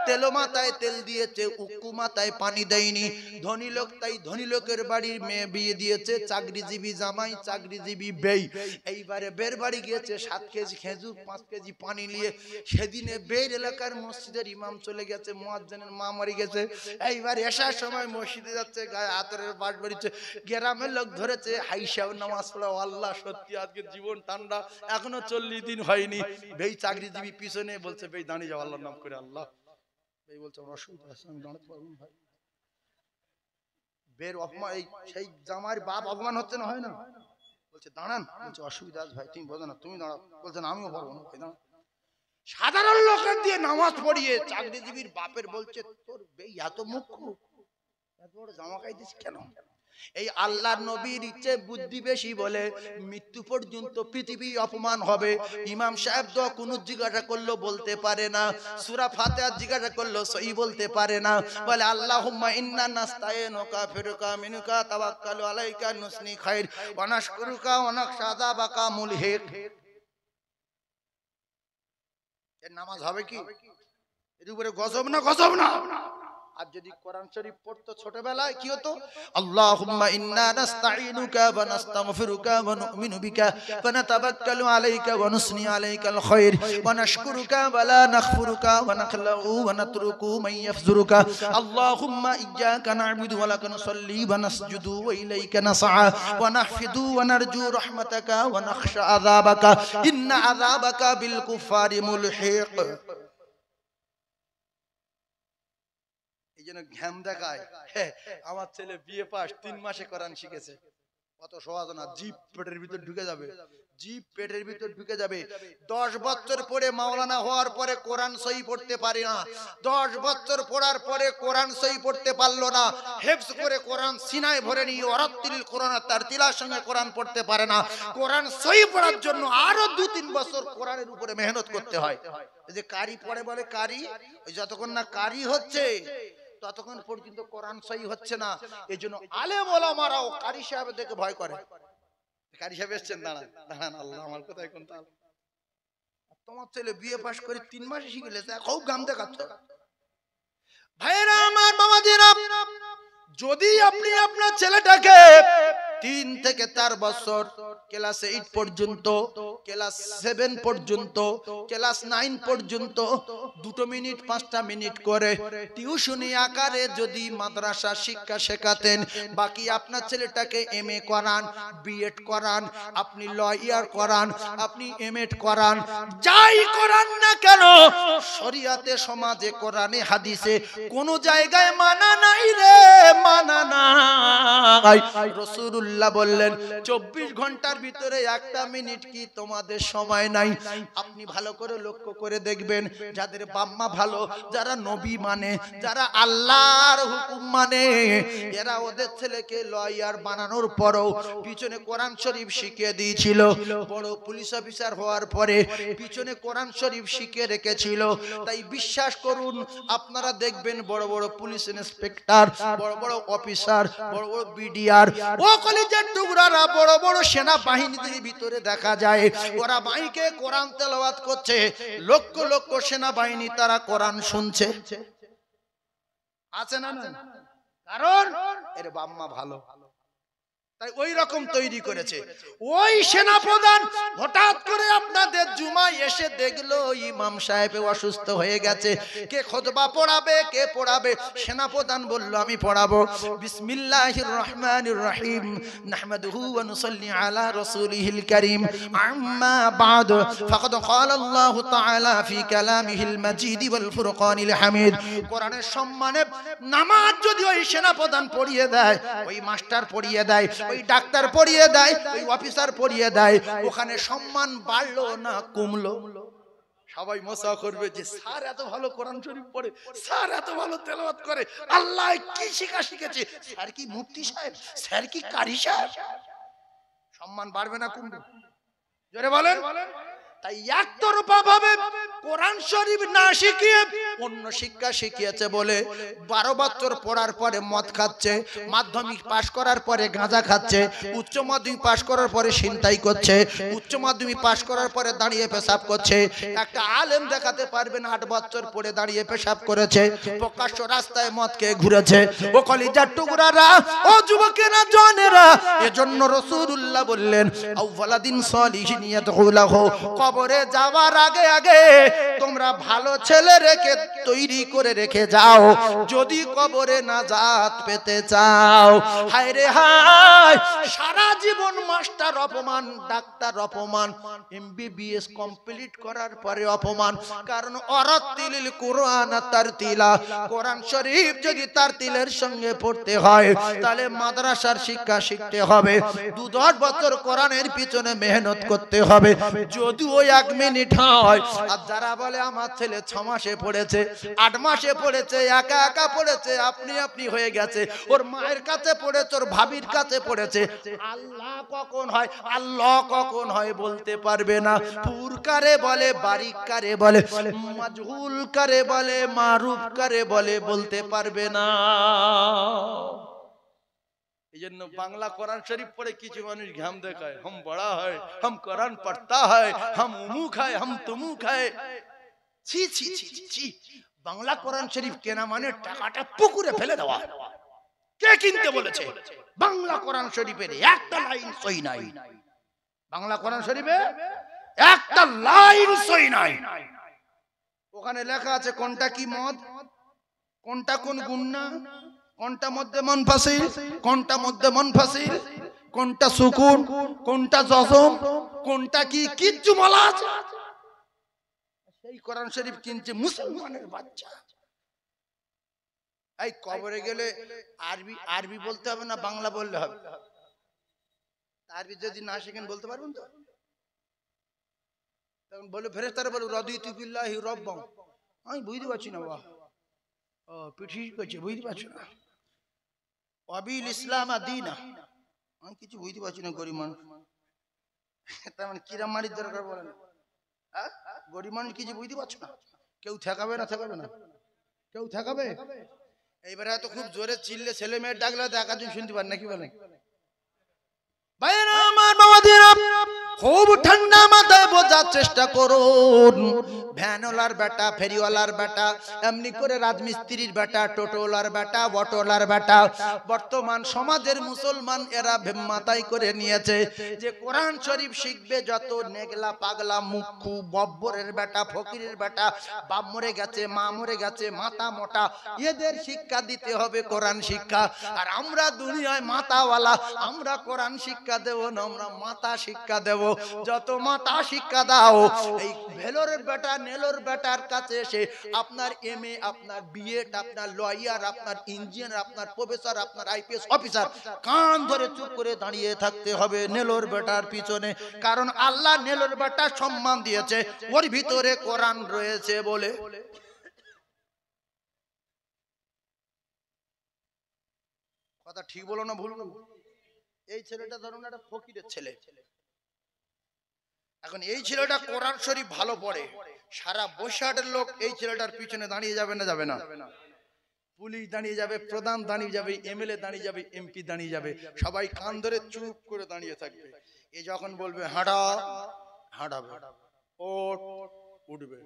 তেলো মাথায় তেল দিয়েছে, উক্কু মাথায় পানি দেয়নি। ধনী লোক তাই ধনী লোকের বাড়ির মেয়ে বিয়ে দিয়েছে, চাকরিজীবী জামাই, চাকরিজীবী বেই। এইবারে বের বাড়ি গিয়েছে, 7 কেজি খেজুর, 5 কেজি পানি নিয়ে। সেদিনে বের এলাকার মসজিদের ইমাম চলে গেছে, মুয়াজ্জিনের মা মরে গেছে। এইবার এশার সময় মসজিদে যাচ্ছে, গায়ে আতরের বাস বেরিয়েছে। গ্রামের লোক ধরেছে, হাইসাও নামাজ পড়াও, আল্লাহ সত্যি আজকে জীবন ঠান্ডা, এখনো 40 দিন হয়নি। বেই চাকরিজীবী পিছনে বলছে, বেই দাঁড়িয়ে যাও আল্লাহর নাম করে। আল্লাহ বেই বলছে আমার অসুবিধা আছে, আমি দাঁড়াতে পারবো না ভাই। বের অপমান, এই সেই জামার বাপ অপমান হচ্ছে না, হয় না? বলছে দাঁড়ান। বলছে অসুবিধা আছে ভাই, তুমি বোঝো না, তুমি দাঁড়াও। বলছে না আমিও পারবো না ভাই, দাঁড়াও। সাধারণ লোকের দিয়ে নামাজ পড়িয়ে চাকরিজীবীর বাপের বলছে তোর বেই এত মুখ্য, এত বড় জামা গাইছিস কেন? এই আল্লাহর নবীর ইচ্ছে বুদ্ধি বেশি বলে মৃত্যু পর্যন্ত পৃথিবী অপমান হবে। ইমাম সাহেব দোয়া কুনুত জিজ্ঞাসা করলো, বলতে পারে না। সূরা ফাতিহা জিজ্ঞাসা করলো, সহি বলতে পারে না। বলে আল্লাহুম্মা ইন্না নাস্তাইনুকা ফিরকা মিনুকা তাওয়াক্কালু আলাইকা নুসনি খাইর ওয়া নাশকুরুকা ওয়া নাখশা বাকা মুলহিক। এর নামাজ হবে কি? এর উপরে গজব না, গজব না। আর যদি কোরআন শরীফ পড়তো ছোটবেলায় কি হতো? আল্লাহুম্মা ইন্না নাস্তাঈনুকা ওয়া নাস্তাগফিরুকা ওয়া নু'মিনু বিকা ওয়া নাতাওয়াক্কালু আলাইকা ওয়া নুসনি আলাইকাল খায়র ওয়া নাশকুরুকা ওয়া লা নাগফিরুকা ওয়া নাখলাউ ওয়া নাতরুকু মান ইয়াফজুরুকা। আল্লাহুম্মা ইয়্যাকা না'বুদু ওয়া লাকা নুসাল্লি ওয়া নাসজুদু ওয়া ইলাইকা নাসআ ওয়া নাহফিদু ওয়া নারজু রাহমাতাকা ওয়া নাখশা আযাবাকা ইন্না আযাবাকা বিল কুফারি মুলহিক। ঘ্যাম দেখায়, আমার ছেলে বিয়ে পাস 3 মাসে কোরআন শিখেছে। কত সহজ না, জিপ পেটের ভিতর ঢুকে যাবে, জিপ পেটের ভিতর ঢুকে যাবে। 10 বছর পরে মাওলানা হওয়ার পরে কোরআন সহি পড়তে পারি না, 10 বছর পড়ার পরে কোরআন সহি পড়তে পারলো না। হেফজ করে কোরআন সিনায় ভরে নিয়ে ওয়ারাত্তিল কোরআন, তার তিলার সঙ্গে কোরআন পড়তে পারে না। কোরআন সহি পড়ার জন্য আরো 2-3 বছর কোরআনের উপরে মেহনত করতে হয়। এই যে কারি পড়ে বলে কারি, ওই যতক্ষণ না কারি হচ্ছে ততক্ষণ পর্যন্ত কোরআন সহি হচ্ছে না। এই জন্য আলেম ওলামারাও কারি সাহেব দেখে ভয় করে। কারি সাহেব এসছেন, দাঁড়ান দাঁড়ান, আল্লাহ আমার কোথায় কোন তাল। তোমার ছেলে বিয়ে পাশ করে 3 মাসে শিখে গেছে, খুব গাম দেখাচ্ছ। ভাইরা আমার, বাবাজিরা, যদি আপনি আপনার ছেলেটাকে 3 থেকে 4 বছর ক্লাস 8 পর্যন্ত, ক্লাস 7 পর্যন্ত, ক্লাস 9 পর্যন্ত 2 মিনিট 5টা মিনিট করে টিউশনি আকারে যদি মাদ্রাসা শিক্ষা শেখাতেন, বাকি আপনার ছেলেটাকে এমএ করান, বিএড করান, আপনি লয়ার করান, আপনি এমএড করান, যাই করান না কেন, শরিয়াতে, সমাজে, কোরআনে, হাদিসে কোন জায়গায় মানা নাই রে, মানা নাই। রাসূলুল্লাহ বললেন 24 ঘন্টার ভিতরে 1টা মিনিট কি তোমাদের সময় নাই? আপনি ভালো করে লক্ষ্য করে দেখবেন, যাদের বাম্মা ভালো, যারা নবী মানে, যারা আল্লাহর হুকুম মানে, এরা ওদের ছেলেকে লয়ার বানানোর পরও পিছনে কোরআন শরীফ শিখিয়ে দিয়েছিল। বড় পুলিশ অফিসার হওয়ার পরে পিছনে কোরআন শরীফ শিখিয়ে রেখেছিল। তাই বিশ্বাস করুন, আপনারা দেখবেন বড় বড় পুলিশ ইন্সপেক্টর, বড় বড় অফিসার, বড় বড় বিডিআর, ও কলেজের টুকরারা, বড় বড় সেনা বাহিনীর ভিতরে দেখা যায় ওরা মাইকে কোরআন তেলাওয়াত করছে, লক্ষ লক্ষ সেনাবাহিনী তারা কোরআন শুনছে। আছে না? কারণ এর বাম্মা ভালো, তাই ওই রকম তৈরি করেছে। ওই সেনাপ্রধান হঠাৎ করে আপনাদের জুমায় এসে দেখলো ইমাম সাহেব অসুস্থ হয়ে গেছে, কে খুতবা পড়াবে, কে পড়াবে? সেনাপ্রধান বলল আমি পড়াবো। বিসমিল্লাহির রহমানির রহিম, নাহমাদুহু ওয়া নুসাল্লি আলা রাসূলিহিল কারীম, আম্মা বা'দ, ফাকাদ ক্বালা আল্লাহু তাআলা ফি কালামিহিল মাজিদ ওয়াল ফুরকানিল হামিদ। কোরআনের সম্মানে নামাজ যদি ওই সেনাপ্রধান পড়িয়ে দেয়, ওই মাস্টার পড়িয়ে দেয়, ওই ডাক্তার পড়িয়ে দেয়, ওই অফিসার পড়িয়ে দেয়, ওখানে সম্মান বাড়লো না কমলো? সবাই মজা করবে যে স্যার এত ভালো কোরআন শরীফ পড়ে, স্যার এত ভালো তেলাওয়াত করে, আল্লাহ কি শিখেছে, স্যার কি মুফতি সাহেব, স্যার কি কারি সাহেব। সম্মান বাড়বে না কমবে? জোরে বলেন। তাই একতরফা ভাবে কোরআন শরীফ না শিখিয়ে অন্য শিক্ষা শিখিয়েছে বলে 12 বছর পড়ার পরে মদ খাচ্ছে, মাধ্যমিক পাশ করার পরে গাঁজা খাচ্ছে, উচ্চ মাধ্যমিক পাশ করার পরে ছিনতাই করছে, উচ্চ মাধ্যমিক পাশ করার পরে দাঁড়িয়ে পেশাব করছে। একটা আলেম দেখাতে পারবেন 8 বছর পরে দাঁড়িয়ে পেশাব করেছে, প্রকাশ্য রাস্তায় মদ খেয়ে ঘুরেছে। ও কলিজার টুকরারা, ও যুবকেরা, জনেরা, এজন্য রাসূলুল্লাহ বললেন আউওয়ালাদিন সালিহিন ইয়াদউলাহু, কবরে যাওয়ার আগে আগে তোমরা ভালো ছেলে রেখে তৈরি করে রেখে যাও, যদি কবরে নাজাত পেতে চাও। হায় রে হায়, সারা জীবন মাস্টার অপমান, ডাক্তার অপমান, এমবিবিএস কমপ্লিট করার পরে অপমান। কারণ অরাত্তিলিল কুরআন তারতিলা, কোরআন শরীফ যদি তারতিলের সঙ্গে পড়তে হয় তাহলে মাদ্রাসার শিক্ষা শিখতে হবে, 2-10 বছর কোরআনের পিছনে মেহনত করতে হবে। যদিও 1 মিনিট হয়। আর যারা বলে আমার ছেলে 6 মাসে পড়েছে, 8 মাসে পড়েছে, একা একা পড়েছে, আপনি হয়ে গেছে, ওর মায়ের কাছে পড়েছে, ওর ভাবির কাছে পড়েছে, আল্লাহ কখন হয়, আল্লাহ কখন হয় বলতে পারবে না। পুর কারে বলে, বারিক কারে বলে, মাজহুল কারে বলে, মারুফ কারে বলে বলতে পারবে না। এই জন্য বাংলা কোরআন শরীফ পড়ে কিছু মানুষ ঘাম দেখায়, হাম বড়া হয়, হাম কোরআন পড়তা হয়, হাম উমুক হয়, হাম তুমুক হয়। ছি ছি ছি ছি। বাংলা কোরআন শরীফ কেনা মানে টাকাটা পুকুরে ফেলে দেওয়া। কে কিনতে বলেছে? বাংলা কোরআন শরীফের একটা লাইন সই নাই। বাংলা কোরআন শরীফে একটা লাইন সই নাই। ওখানে লেখা আছে কোনটা কি মদ, কোনটা কোন গুন্না, কোনটা মধ্যে মুনফাসিল, কোনটা মধ্যে মুনফাসিল, কোনটা সুকুন, কোনটা জজম, কোনটা কি কিচ্ছু বলা আছে? সেই কোরআন শরীফ কিনছে মুসলমানের বাচ্চা। এই কবরে গেলে আরবি বলতে হবে না বাংলা বললে হবে? আরবি যদি না শিখেন বলতে পারবেন তো? তখন বলে ফেরেশতারা বলে রাদিতু বিল্লাহি রাব্বান, আমি বুঝতে পারছি না বাবা, ও পিঠি করছে, বুঝতে পারছো না। অবিল ইসলাম দীনা, আমি কিছু বুঝতে পারছি না, গরিব মানুষ। তার মানে কিরাম মারির দরকার বলে না, গরিব মানুষ কিছু বুঝতে পারছো না। কেউ ঠেকাবে না, ঠেকাবে না, কেউ ঠেকাবে? এইবারে এত খুব জোরে চিল্লে ছেলে মেয়ের ডাকলে তো একাজন শুনতে পারে না, কি বলেন? ভাইরা আমার, বাবাজিরা, খুব ঠান্ডা মাথায় বোঝার চেষ্টা করুন। ভ্যানওয়ালার বেটা, ফেরিওয়ালার বেটা, এমনি করে রাজমিস্ত্রির বেটা, টোটোওয়ালার বেটা, অটোওয়ালার বেটা, বর্তমান সমাজের মুসলমান এরা মাথায় করে নিয়েছে যে কোরআন শরীফ শিখবে যত নেগলা পাগলা মুখ্যু বব্বরের বেটা, ফকিরের বেটা, বাপ মরে গেছে, মা মরে গেছে, মাথা মোটা, এদের শিক্ষা দিতে হবে কোরআন শিক্ষা। আর আমরা দুনিয়ায় মাথাওয়ালা, আমরা কোরআন শিক্ষা দেব না, আমরা মাথা শিক্ষা দেব। যত মাথা শিক্ষা দাও, এই ভেলোরের বেটা, নেলোর বেটার কাছে এসে আপনার এমএ, আপনার বিএড, আপনার লয়ার, আপনার ইঞ্জিনিয়ার, আপনার প্রফেসর, আপনার আইপিএস অফিসার, কান ধরে চুপ করে দাঁড়িয়ে থাকতে হবে নেলোর বেটার পিছনে। কারণ আল্লাহ নেলোর বেটা সম্মান দিয়েছে, ওর ভিতরে কোরআন রয়েছে বলে। কথা ঠিক বলো না ভুল বলো? এই ছেলেটা ধরুন একটা ফকিরের ছেলে, এখন এই ছেলেটা কোরআন শরীফ ভালো পড়ে, সারা বৈশাখের লোক এই ছেলেটার পিছনে দাঁড়িয়ে যাবে না? যাবে না? পুলিশ দাঁড়িয়ে যাবে, প্রধান দাঁড়িয়ে যাবে, এমএলএ দাঁড়িয়ে যাবে, এমপি দাঁড়িয়ে যাবে, সবাই কান ধরে চুপ করে দাঁড়িয়ে থাকবে। এ যখন বলবে হাঁটা, হাঁটাবে, ওঠ, উঠবে,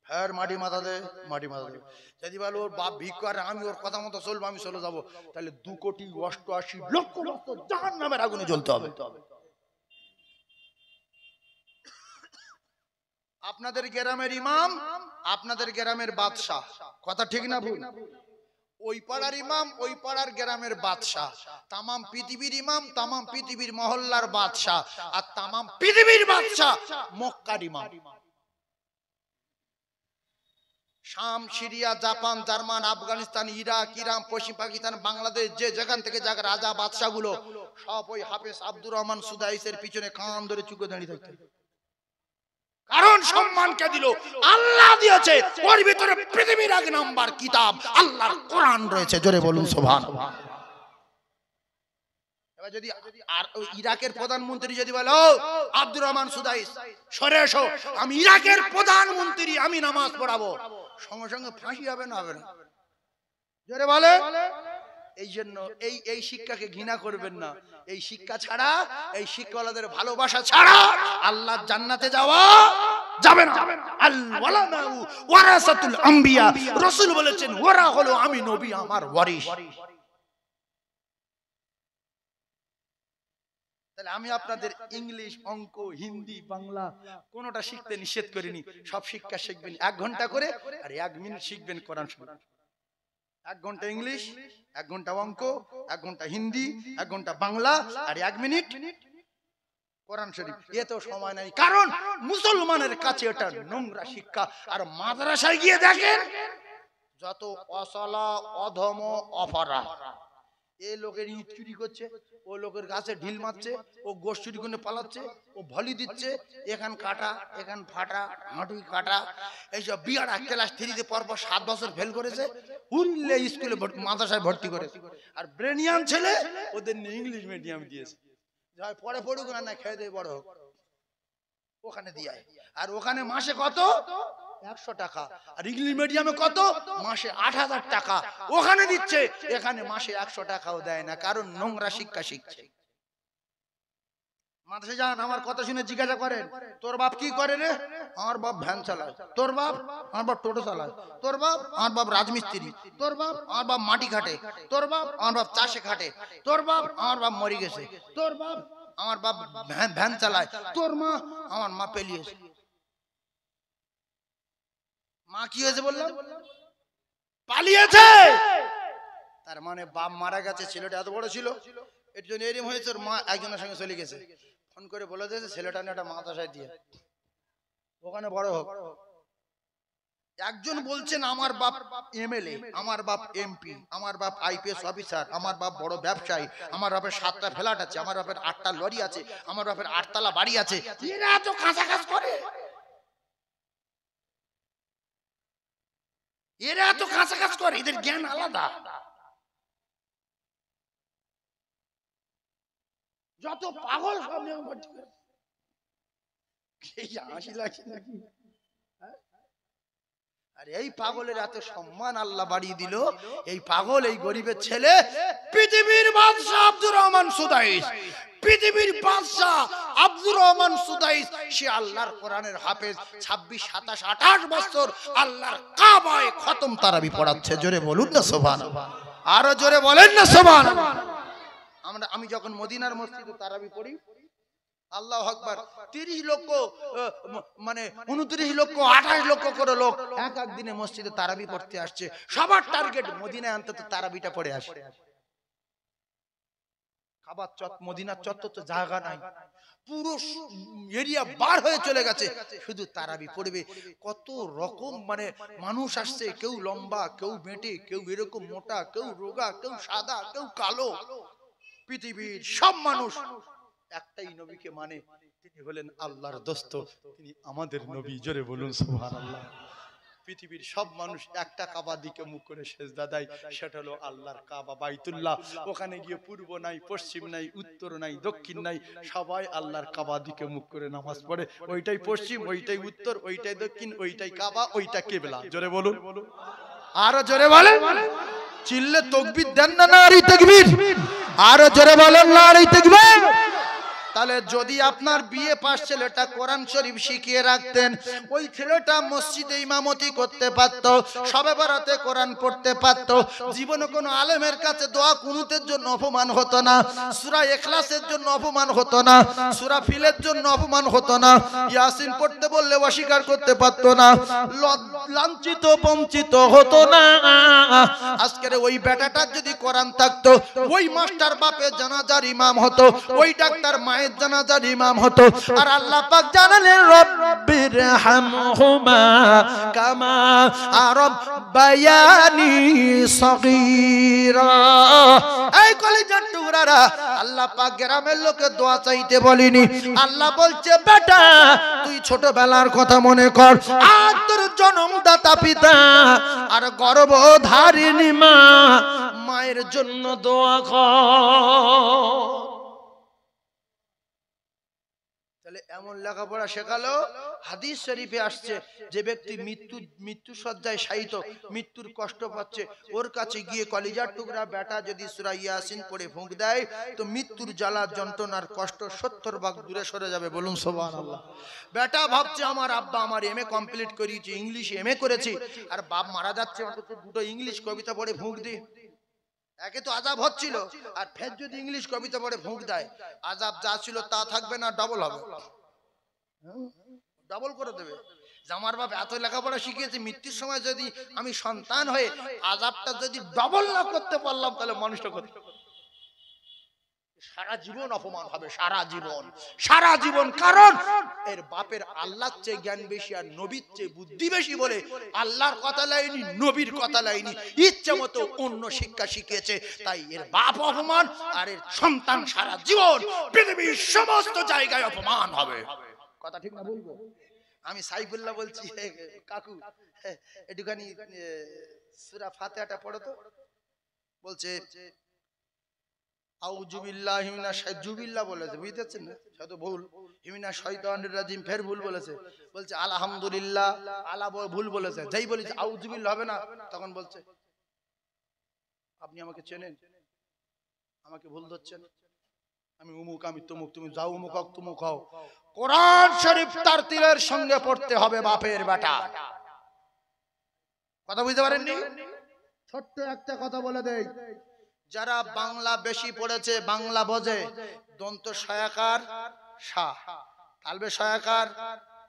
ফের মাটি মাথা দে, মাটি মাথা দেবে। যদি বলো ওর বাপ ভিক করে, আমি ওর কথা মতো চলবো, আমি চলে যাবো, তাহলে 2,88,00,000 জাহান্নামের আগুনে জ্বলতে হবে। আপনাদের গ্রামের ইমাম, আপনাদের গ্রামের বাদশাহ, কথা ঠিক না ভুল? ওই পাড়ার ইমাম, ওই পাড়ার গ্রামের বাদশাহ, তামাম পৃথিবীর ইমাম, তামাম পৃথিবীর মহল্লার বাদশাহ, আর তামাম পৃথিবীর বাদশাহ মক্কার ইমাম। শাম, Syria, Japan, German, Afghanistan, Iraq, Iran, পশ্চিম পাকিস্তান, বাংলাদেশ, যে যেখান থেকে যাক রাজা বাদশাহ গুলো সব ওই হাফেজ আব্দুর রহমান সুদাইসের পিছনে কান ধরে চুকে দাঁড়িয়ে থাকতে। কারণ সম্মানকে দিল আল্লাহ দিয়েছে, ওর ভিতরে পৃথিবীর এক নাম্বার কিতাব আল্লাহর কোরআন রয়েছে। জোরে বলুন সুবহানাল্লাহ। এবার যদি আর ওই ইরাকের প্রধানমন্ত্রী যদি বলো আব্দুর রহমান সুদাইস সরে এসো, আমি ইরাকের প্রধানমন্ত্রী, আমি নামাজ পড়াবো, সঙ্গে সঙ্গে ফাঁসি হবে না? হবে না? জোরে বলে। এই জন্য এই শিক্ষাকে ঘৃণা করবেন না। এই শিক্ষা ছাড়া, এই শিক্ষাওয়ালাদের ভালোবাসা ছাড়া আল্লাহর জান্নাতে যাওয়া যাবে না। আল ওয়ালামাউ ওয়ারাসাতুল আম্বিয়া, রাসূল বলেছেন ওরা হলো আমি নবী, আমার ওয়ারিস। তাহলে আমি আপনাদের ইংলিশ, অঙ্ক, হিন্দি, বাংলা কোনোটা শিখতে নিষেধ করিনি, সব শিক্ষা শিখবেন 1 ঘন্টা করে, আর 1 মিনিট শিখবেন কোরআন শরীফ। 1 ঘন্টা ইংলিশ, 1 ঘন্টা অঙ্ক, 1 ঘন্টা হিন্দি, 1 ঘন্টা বাংলা, আর 1 মিনিট কোরআন শরীফ। এত সময় নাই, কারণ মুসলমানের কাছে এটা নোংরা শিক্ষা। আর মাদ্রাসায় গিয়ে দেখেন যত অসলা, অধম, অপরা, এ লোকের ইট চুরি করছে, ও লোকের গাছে ঢিল মারছে, ও গোশ চুরি করে পালাচ্ছে, ও ভলি দিচ্ছে, এখান কাটা, এখান ফাটা, হাঁটুই কাটা, এইসব বিয়ারা ক্লাস 3-তে পরপর 7 বছর ফেল করেছে, উল্লে স্কুলে মাদ্রাসায় ভর্তি করেছে। আর ব্রেনিয়ান ছেলে ওদের ইংলিশ মিডিয়াম দিয়েছে, যাই পরে পড়ুক না, খেয়ে দিয়ে বড় হোক, ওখানে দিয়ে। আর ওখানে মাসে কত? 100 টাকা। আর ইংলিশ মিডিয়ামে কত? মাসে 8,000 টাকা ওখানে দিচ্ছে, এখানে মাসে 100 টাকাও দেয় না, কারণ নোংরা শিক্ষা শিখছে। মাদ্রাসা যান, আমার কথা শুনে জিজ্ঞাসা করেন তোর বাপ কি করে রে? আমার বাপ ভ্যান চালায়। তোর বাপ? আমার বাপ টোটো চালায়। তোর বাপ? আমার বাপ রাজমিস্ত্রি। তোর বাপ? আমার বাপ মাটি খাটে। তোর বাপ? আমার বাপ চাষে খাটে। তোর বাপ? আমার বাপ মরে গেছে। তোর বাপ? আমার বাপ ভ্যান চালায়। তোর মা? আমার মা পেলিয়েছে। মা কি হয়েছে বললাম? পালিয়েছে। তার মানে বাপ মারা গেছে, ছেলেটা এত বড় ছিল, এর জন্য এরকম হয়েছে। ওর মা একজনের সঙ্গে চলে গেছে, ফোন করে বলে দিয়েছে ছেলেটা নিয়ে একটা মাদ্রাসায় দিয়ে ওখানে বড় হোক। একজন বলছেন আমার বাপ এমএলএ, আমার বাপ এমপি, আমার বাপ আইপিএস অফিসার, আমার বাপ বড় ব্যবসায়ী, আমার বাপের 7টা ফ্ল্যাট আছে, আমার বাপের 8টা লরি আছে, আমার বাপের 8 তলা বাড়ি আছে। এরা তো কাছাকাছি করে, এরা এত কাছাকাছি করে, এদের জ্ঞান আলাদা। যত পাগল সব হাসি লাগছে নাকি? আর এই পাগলের এত সম্মান আল্লাহ বাড়িয়ে দিল। এই পাগল, এই গরিবের ছেলে পৃথিবীর বাদশা আব্দুর রহমান সুদাইস, পৃথিবীর বাদশা আব্দুর রহমান সুদাইস, সে আল্লাহর কোরআনের হাফেজ, 26, 27, 28 বছর আল্লাহর কাবায় খতম তারাবি পড়াচ্ছে। জোরে বলুন না সুবহানাল্লাহ, আরো জোরে বলেন না সুবহানাল্লাহ। আমি যখন মদিনার মসজিদে তারাবি পড়ি, আল্লাহু আকবার, 30 লক্ষ মানে 29 লক্ষ 28 লক্ষ করে লোক এক এক দিনে মসজিদে তারাবি পড়তে আসছে। সবার টার্গেট মদিনায় অন্তত তারাবিটা পড়ে আসে। কাবার মদিনার চত্বর তো জায়গা নাই, পুরো এরিয়া বার হয়ে চলে গেছে, শুধু তারাবি পড়বে। কত রকম মানে মানুষ আসছে, কেউ লম্বা, কেউ বেঁটে, কেউ এরকম মোটা, কেউ রোগা, কেউ সাদা, কেউ কালো। পৃথিবীর সব মানুষ একটাই নবীকে মানে, তিনি হলেন আল্লাহর দোস্ত, তিনি আমাদের নবী। জোরে বলুন সুবহানাল্লাহ। পৃথিবীর সব মানুষ একটা কাবা দিকে মুখ করে সেজদা দেয়, সেটা হলো আল্লাহর কাবা বাইতুল্লাহ। ওখানে গিয়ে পূর্ব নাই, পশ্চিম নাই, উত্তর নাই, দক্ষিণ নাই, সবাই আল্লাহর কাবা দিকে মুখ করে নামাজ পড়ে। ওইটাই পশ্চিম, ওইটাই উত্তর, ওইটাই দক্ষিণ, ওইটাই কাবা, ওইটা কিবলা। জোরে বলুন, আরো জোরে বলেন। চিল্লে তাকবীর দেন না, নারী তাকবীর, আরো জোরে বলেন নারী তাকবীর। তাহলে যদি আপনার বিয়ে পাস ছেলেটা কোরআন শরীফ শিখিয়ে রাখতেন, ওই ছেলেটা মসজিদে ইমামতি করতে পারত, শবে বরাতে কোরআন পড়তে পারত, জীবনে কোনো আলেমের কাছে দোয়া কুনুতের জন্য অপমান হতো না, সূরা ইখলাসের জন্য অপমান হতো না, সূরা ফিলের জন্য অপমান হতো না, ইয়াসিন পড়তে বললে অস্বীকার করতে পারতো না, লাঞ্ছিত বঞ্চিত হতো না। আজকের ওই বেটাটার যদি কোরআন থাকতো, ওই মাস্টার বাপের জানাজার ইমাম হতো, ওই ডাক্তার মায়ের জানাজার ইমাম হতো। আর আল্লাহ পাক জানালেন রব্বির হামহুমা কামা রাব্বায়ানি সগীরা। এই কলিজার টুকরারা, আল্লাহ পাক গ্রামের লোকে দোয়া চাইতে বলেনি, আল্লাহ বলছে বেটা তুই ছোটবেলার কথা মনে কর, আর তোর জন্মদাতা পিতা আর গর্ভধারিণী মা, মায়ের জন্য দোয়া কর। তাহলে এমন লেখাপড়া শেখালো। হাদিস শরীফে আসছে, যে ব্যক্তি মৃত্যু শয্যায় শায়িত, মৃত্যুর কষ্ট পাচ্ছে, ওর কাছে গিয়ে কলিজার টুকরা বেটা যদি সূরা ইয়াসিন পড়ে ফুঁক দেয়, তো মৃত্যুর জ্বালা যন্ত্রণার কষ্ট 70 ভাগ দূরে সরে যাবে। বলুন সুবহানাল্লাহ। বেটা ভাবছে আমার আব্বা আমার এমএ কমপ্লিট করিয়েছে, ইংলিশে এমএ করেছি, আর বাপ মারা যাচ্ছে, অন্তত দুটো ইংলিশ কবিতা পড়ে ফুঁক দিই। একে তো আযাব হচ্ছিল, আর ফের যদি ইংলিশ কবিতা পড়ে ফুঁক দেয়, আযাব যা ছিল তা থাকবে না, ডাবল হবে, ডাবল করে দেবে। আমার বাপ এত লেখাপড়া শিখিয়েছে, মৃত্যুর সময় যদি আমি সন্তান হয়ে আযাবটা যদি ডাবল না করতে পারলাম, তাহলে মানুষটা করতে সারা জীবন অপমান হবে, সারা জীবন, সারা জীবন। কারণ এর বাপের আল্লাহর চেয়ে জ্ঞান বেশি আর নবীর চেয়ে বুদ্ধি বেশি বলে আল্লাহর কথা লাইনি, নবীর কথা লাইনি, ইচ্ছে মতো অন্য শিক্ষা শিখিয়েছে। তাই এর বাপ অপমান, আর এর সন্তান সারা জীবন পৃথিবীর সমস্ত জায়গায় অপমান হবে। কথা ঠিক না বলবো? আমি সাইফুল্লাহ বলছি, কাকু একটুখানি সূরা ফাতিহাটা পড়ো তো। বলছে আউযু বিল্লাহি মিনাশ শাইতানির বলেছে, বুঝতেছেন না? সেটা ভুল, মিনাশ শাইতানির রাজিম, ফের ভুল বলেছে। বলছে আলহামদুলিল্লাহ, আলা ভুল বলেছে। যেই বলেছে আউযু বিল্লাহ হবে না, তখন বলছে আপনি আমাকে চেনেন, আমাকে ভুল ধরছেন, আমি উমুক, আমি তুমুক, তুমি যাও উমুক হও তুমুক হও। কোরআন শরীফ তারতিলের সঙ্গে পড়তে হবে বাপের বেটা। কথা বুঝতে পারেননি? ছোট্ট একটা কথা বলে দেই, যারা বাংলা বেশি পড়েছে, বাংলা বোঝে, দন্ত সয়াকার সা, তালবে সয়াকার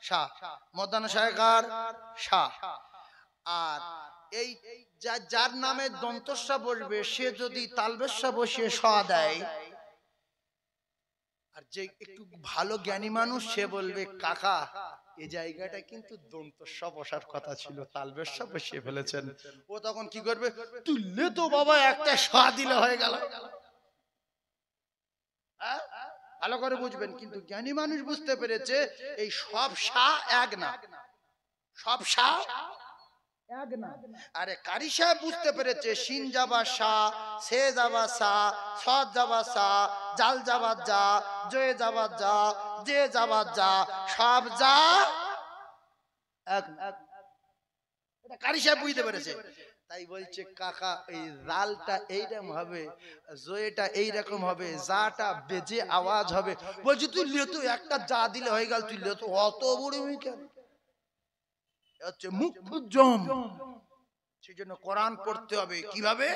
সা, মধ্যাহ্ন সয়াকার সা। আর এই যার নামে দন্তস্বা বসবে, সে যদি তালবেশা বসিয়ে স দেয়, আর যে একটু ভালো জ্ঞানী মানুষ, সে বলবে কাকা এই জায়গাটা কিন্তু দন্তস্ব বসার কথা ছিল, তালবেশা বসিয়ে ফেলেছেন। ও তখন কি করবে, তুললে তো বাবা একটা সা দিলে হয়ে গেল। ভালো করে বুঝবেন, কিন্তু জ্ঞানী মানুষ বুঝতে পেরেছে এই সব সা এক না, সব সা এক না। আরে কারি সাহেব বুঝতে পেরেছে শিন যাবা সা, সে যাবা সা, সদ যাবা সা, জাল যাবা যা, জয়ে যাবা যা, যে যাবা যা, সব যা এক। এটা কারি সাহেব বুঝতে পেরেছে। তাই তাই বলছে কাকা এই রালটা এইরকম হবে, জয়েটা এইরকম হবে, জাটা বেজে আওয়াজ হবে। বলছি তুই লেতো একটা যা দিলে হয়ে গেল, তুই লেতো অত বড় কেন? হচ্ছে মুখজম। সেই জন্য কোরআন পড়তে হবে কিভাবে?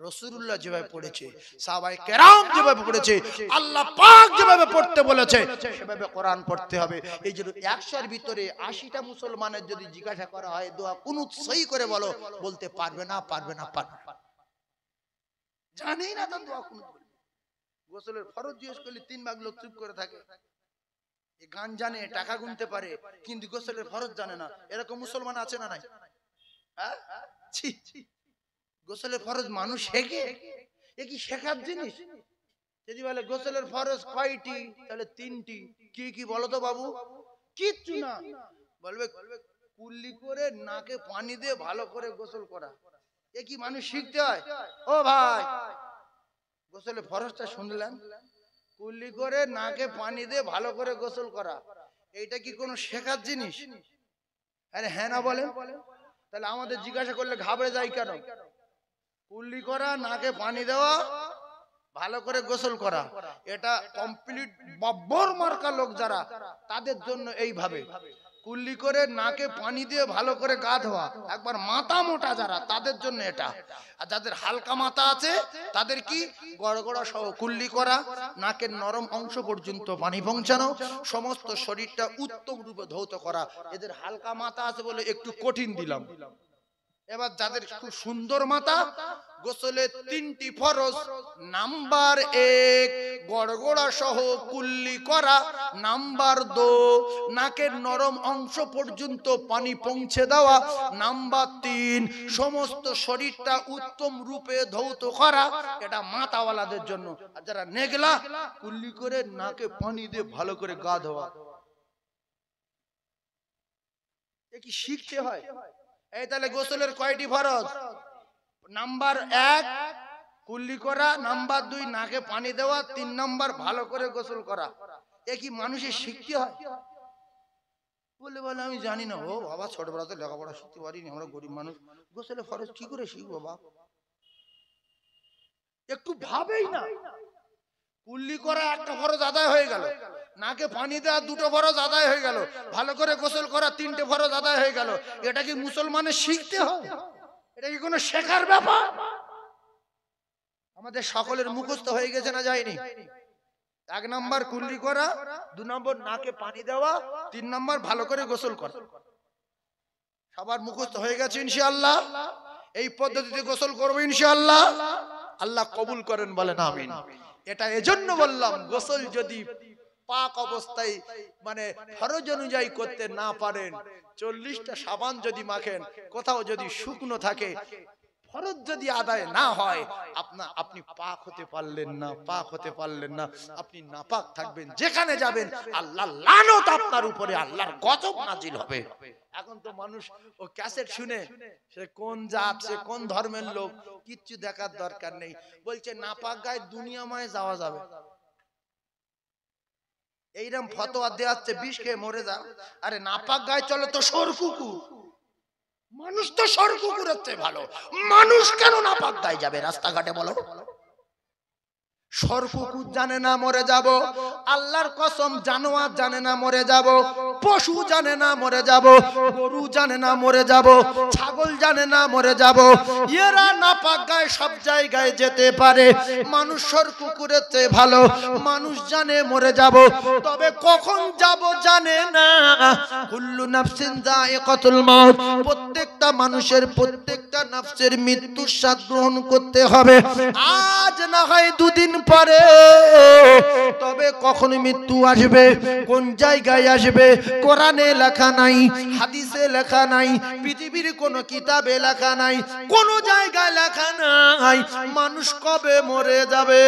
রাসূলুল্লাহ যেভাবে পড়েছে, সাহাবায়ে কেরাম যেভাবে পড়েছে, আল্লাহ পাক যেভাবে পড়তে বলেছে সেভাবে কোরআন পড়তে হবে। এই জন্য 100-এর ভিতরে 80টা মুসলমানের যদি জিজ্ঞাসা করা হয় দোয়া কুনুত সহি করে বলো, বলতে পারবে না, পারবে না, পারবে না, জানেই না তো দোয়া কুনুত বলবে। গোসলের ফরজ জিজ্ঞেস করলে 3 ভাগ লোক চুপ করে থাকে। এই গান জানে, টাকা গুনতে পারে, কিন্তু গোসলের ফরজ জানে না। এরকম মুসলমান আছে না নাই? হ্যাঁ, ছি ছি। গোসলের ফরজ মানুষ শেখে, এ কি শেখার জিনিস? যদি বলে গোসলের ফরজ কয়টি, তাহলে 3টি। কি কি বলো তো বাবু? কিচ্ছু না। বলবে কুল্লি করে নাকে পানি দিয়ে ভালো করে গোসল করা। এ কি মানুষ শিখতে হয়? ও ভাই, গোসলের ফরজটা শুনলেন? কুল্লি করে নাকে পানি দিয়ে ভালো করে গোসল করা, এইটা কি কোনো শেখার জিনিস? আরে হ্যাঁ না বলেন? তাহলে আমাদের জিজ্ঞাসা করলে ঘাবড়ে যায় কেন? কুল্লি করা, নাকে পানি দেওয়া, ভালো করে গোসল করা, এটা কমপ্লিট বাব্বর মার্কা লোক যারা, তাদের জন্য এইভাবে কুল্লি করে নাকে পানি দিয়ে ভালো করে গা ধোয়া, একবার মাথা মোটা যারা, তাদের জন্য এটা। আর যাদের হালকা মাথা আছে তাদের কি গড়গড়া সহ কুল্লি করা, নাকের নরম অংশ পর্যন্ত পানি পৌঁছানো, সমস্ত শরীরটা উত্তম রূপে ধৌত করা। এদের হালকা মাথা আছে বলে একটু কঠিন দিলাম। এবার যাদের খুব সুন্দর মাথা, গোসলের 3টি ফরজ। নাম্বার 1 গড়গড়া সহ কুল্লি করা, নাম্বার 2 নাকের নরম অংশ পর্যন্ত পানি পৌঁছে দেওয়া, নাম্বার 3 সমস্ত শরীরটা উত্তম রূপে ধৌত করা। এটা মাথাওয়ালাদের জন্য। আর যারা নেগলা, কুল্লি করে নাকে পানি দিয়ে ভালো করে গা ধোয়া। এ কি শিখতে হয়? এই তাহলে গোসলের কয়টি ফরজ? নাম্বার 1 কুল্লি করা, নাম্বার 2 নাকে পানি দেওয়া, 3 নাম্বার ভালো করে গোসল করা। এ কি মানুষের শিখতে হয়? বলে বলে আমি জানি না। ও বাবা, ছোটবেলাতে লেখাপড়া শিখতে পারিনি, আমরা গরিব মানুষ, গোসলের ফরজ কি করে শিখবো বাবা? একটু ভাবেই না। কুল্লি করা একটা ফরজ আদায় হয়ে গেল, নাকে পানি দেওয়া 2টো ফরজ আদায় হয়ে গেল, ভালো করে গোসল করা 3টে ফরজ আদায় হয়ে গেল। এটা কি মুসলমানের শিখতে হয়? এটা কি কোনো শেখার ব্যাপার? আমাদের সকলের মুখস্থ হয়ে গেছে না যায়নি? 1 নাম্বার কুল্লি করা, 2 নম্বর নাকে পানি দেওয়া, 3 নাম্বার ভালো করে গোসল করা। সবার মুখস্থ হয়ে গেছে ইনশাআল্লাহ? এই পদ্ধতিতে গোসল করব ইনশাআল্লাহ। আল্লাহ কবুল করেন, বলেন আমিন। এটা এজন্য বললাম, গোসল যদি পাক অবস্থায় মানে ফরজ অনুযায়ী করতে না পারেন, 40টা সাবান যদি মাখেন, কোথাও যদি শুকনো থাকে, ফরজ যদি আদায় না হয়, আপনি পাক হতে পারলেন না, পাক হতে পারলেন না, আপনি নাপাক থাকবেন। যেখানে যাবেন আল্লাহর লানত আপনার উপরে, আল্লাহর গজব নাজিল হবে। এখন তো মানুষ ও ক্যাসেট শুনে সে কোন জাত, সে কোন ধর্মের লোক, কিচ্ছু দেখার দরকার নেই। বলছে নাপাক গায়ে দুনিয়াময় যাওয়া যাবে। এইরকম ফতোয়া দেওয়াচ্ছে, বিষ খেয়ে মরে যা। আরে নাপাক গায়ে চলে তো সর কুকুর। মানুষ তো সর কুকুরের চেয়ে ভালো। মানুষ কেন নাপাক গায়ে যাবে রাস্তাঘাটে বলো? সর কুকুর জানে না মরে যাব, আল্লাহর কসম জানোয়ার জানে না মরে যাব, পশু জানে না মরে যাব, গরু জানে না মরে যাব, ছাগল জানে না মরে যাব। এরা নাপাক গায়ে সব জায়গায় যেতে পারে। মানুষ সর কুকুরের চেয়ে ভালো। মানুষ জানে মরে যাব, তবে কখন যাব জানে না। কুল্লু নাফসিন যায়িকাতুল মাউত, প্রত্যেকটা মানুষের, প্রত্যেকটা নফসের মৃত্যুর স্বাদ গ্রহণ করতে হবে। আজ না হয় 2 দিন পরে, তবে কখন মৃত্যু আসবে, কোন জায়গায় আসবে, কোরআনে লেখা নাই, হাদিসে লেখা নাই, পৃথিবীর কোন কিতাবে লেখা নাই, কোন জায়গায় লেখা নাই মানুষ কবে মরে যাবে।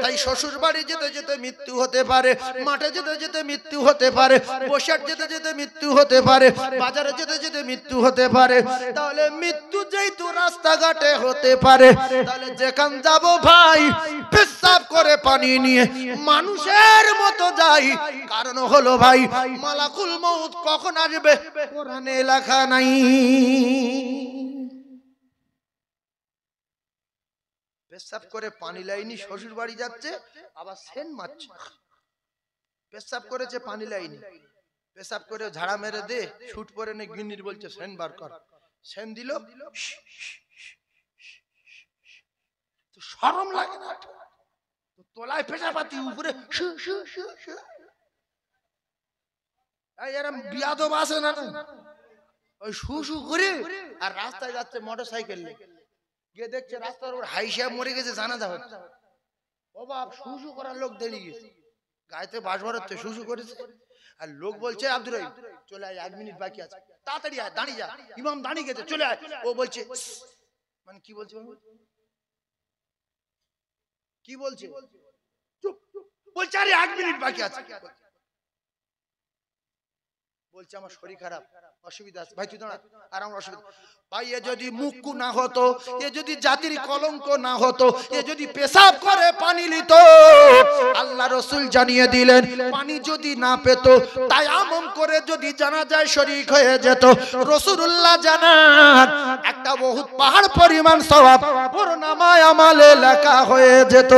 তাই শ্বশুর বাড়ি যেতে যেতে মৃত্যু হতে পারে, মাঠে যেতে যেতে মৃত্যু হতে পারে, বসার যেতে যেতে মৃত্যু হতে পারে, বাজারে যেতে যেতে মৃত্যু হতে পারে। তাহলে মৃত্যু যেহেতু রাস্তাঘাটে হতে পারে, তাহলে যেখান যাব ভাই পেশাব করে পানি নিয়ে মানুষের মতো যাই। কারণ হলো ভাই, মালাকুল মউত কখন আসবে কোরআনে লেখা নাই। পেশাব করে পানি লাইনি শ্বশুর বাড়ি যাচ্ছে, আবার সেন মারছে। পেশাব করেছে পানি লাইনি, পেশাব করে ঝাড়া মেরে দে, ছুট পরে নে, গিন্নির বলছে সেন বার কর, সেন দিল। তো শরম লাগে না? তোলায় পেশাব পাতি উপরে এরম বিয়াদব আছে না, ওই শু শু করে আর রাস্তায় যাচ্ছে মোটর সাইকেল নিয়ে, গিয়ে দেখছে রাস্তার উপর হাইসা মরে গেছে, জানাজা হচ্ছে। ও বাপ, শু শু করার লোক দাঁড়িয়ে গেছে, গায়েতে বাস ভরাচ্ছে, শু শু করেছে। আর লোক বলছে আব্দুর রহিম চলে আয়, 1 মিনিট বাকি আছে, তাড়াতাড়ি আয়, দাঁড়িয়ে যা, ইমাম দাঁড়িয়ে গেছে, চলে আয়। ও বলছে, মানে কি বলছে, কি বলছে, চুপ, বলছে আরে 1 মিনিট বাকি আছে, বলছে আমার শরীর খারাপ, অসুবিধা আছে। ভাই তুই দাঁড়া, আর আমার অসুবিধা। ভাই এ যদি মুক্কু না হতো, এ যদি জাতির কলঙ্ক না হতো, এ যদি পেশাব করে পানি নিত, আল্লাহ রাসূল জানিয়ে দিলেন পানি যদি না পেত, তায়াম্মুম করে যদি জানাজায় শরীক হয়ে যেত, রাসূলুল্লাহ জানান একটা বহুত পাহাড় পরিমাণ সওয়াব পুরো নামায় আমলে লেখা হয়ে যেত।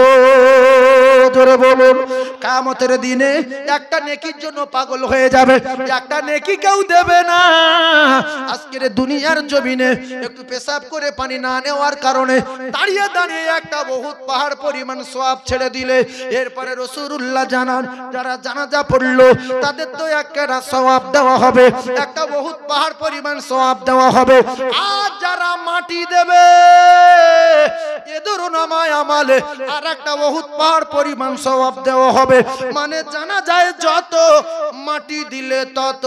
জোরে বলুন, কিয়ামতের দিনে একটা নেকির জন্য পাগল হয়ে যাবে, একটা নেকি কেউ দেবে না। আজকের দুনিয়ার জমিনে একটু পেশাব করে পানি না নেওয়ার কারণে দাঁড়িয়ে দাঁড়িয়ে একটা বহুত পাহাড় পরিমাণ সওয়াব ছেড়ে দিলে, এরপরে রাসূলুল্লাহ জানান যারা জানাজা পড়লো তাদের তো একটা সওয়াব দেওয়া হবে, একটা বহুত পাহাড় পরিমাণ সওয়াব দেওয়া হবে। আর যারা মাটি দেবে এদের নামায় আমলে আর একটা বহুত পাহাড় পরিমাণ সওয়াব দেওয়া হবে। মানে জানা যায় যত মাটি দিলে তত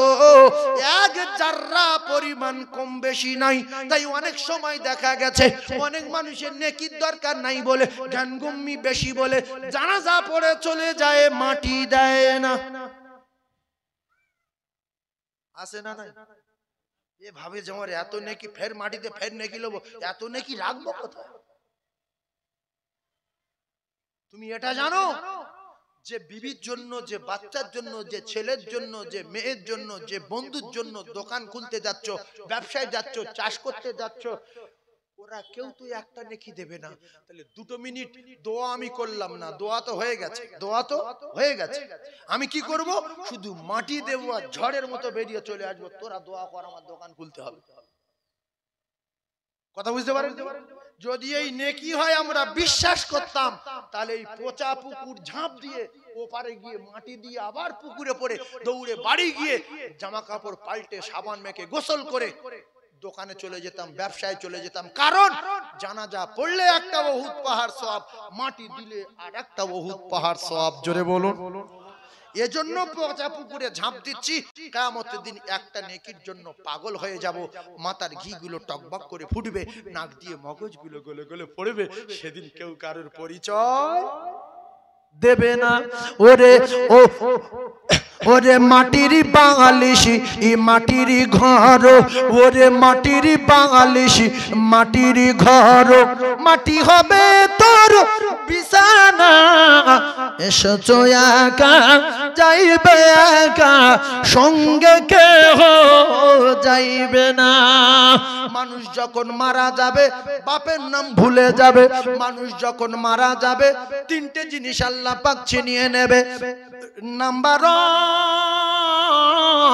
এক জাররা পরিমাণ কম বেশি নাই। তাই অনেক সময় দেখা গেছে অনেক মানুষের নেকির দরকার নাই বলে, জ্ঞানগুম্মি বেশি বলে জানাজা পড়ে চলে যায়, মাটি দেয় না। আছে না নাই? এ ভাবে যে আমার এত নেকি, ফের মাটিতে ফের নেকি লব, এত নেকি রাখবো কোথায়? তুমি এটা জানো যে বিবির জন্য, যে বাচ্চার জন্য, যে ছেলের জন্য, যে মেয়ের জন্য, যে বন্ধুর জন্য দোকান খুলতে যাচ্ছ, ব্যবসায় যাচ্ছ, চাষ করতে যাচ্ছ, ওরা কেউ তো একটা নেকি দেবে না। তাহলে 2 মিনিট দোয়া আমি করলাম না, দোয়া তো হয়ে গেছে, দোয়া তো হয়ে গেছে, আমি কি করব? শুধু মাটি দেবো আর ঝড়ের মতো বেরিয়ে চলে আসবো, তোরা দোয়া কর আমার দোকান খুলতে হবে। কথা বুঝতে পারেন? যদি এই নেকি হয় আমরা বিশ্বাস করতাম, তাহলে এই পচা পুকুর ঝাঁপ দিয়ে ওপারে গিয়ে মাটি দিয়ে আবার পুকুরে পড়ে দৌড়ে বাড়ি গিয়ে জামা কাপড় পাল্টে সাবান মেখে গোসল করে দোকানে চলে যেতাম, ব্যবসায় চলে যেতাম। কারণ জানাজা পড়লে একটা বহুত পাহাড় সওয়াব, মাটি দিলে আর একটা বহুত পাহাড় সওয়াব। জোরে বলুন। এজন্য পচা পুকুরে ঝাঁপ দিচ্ছি, কিয়ামতের দিন একটা নেকির জন্য পাগল হয়ে যাব। মাথার ঘি গুলো টকবক করে ফুটবে, নাক দিয়ে মগজ গুলো গলে গলে পড়বে, সেদিন কেউ কারোর পরিচয় দেবে না। ওরে ও ওরে মাটির বাঙালিসি ই মাটির ঘর, ওরে মাটির বাঙালিসি মাটির ঘর, মাটি হবে তোর বিছানা, এসেছো একা যাইবে একা, সঙ্গে কেহ যাইবে না। মানুষ যখন মারা যাবে বাপের নাম ভুলে যাবে, মানুষ যখন মারা যাবে 3টে জিনিস আল্লাহ পাক ছিনিয়ে নেবে। নাম্বার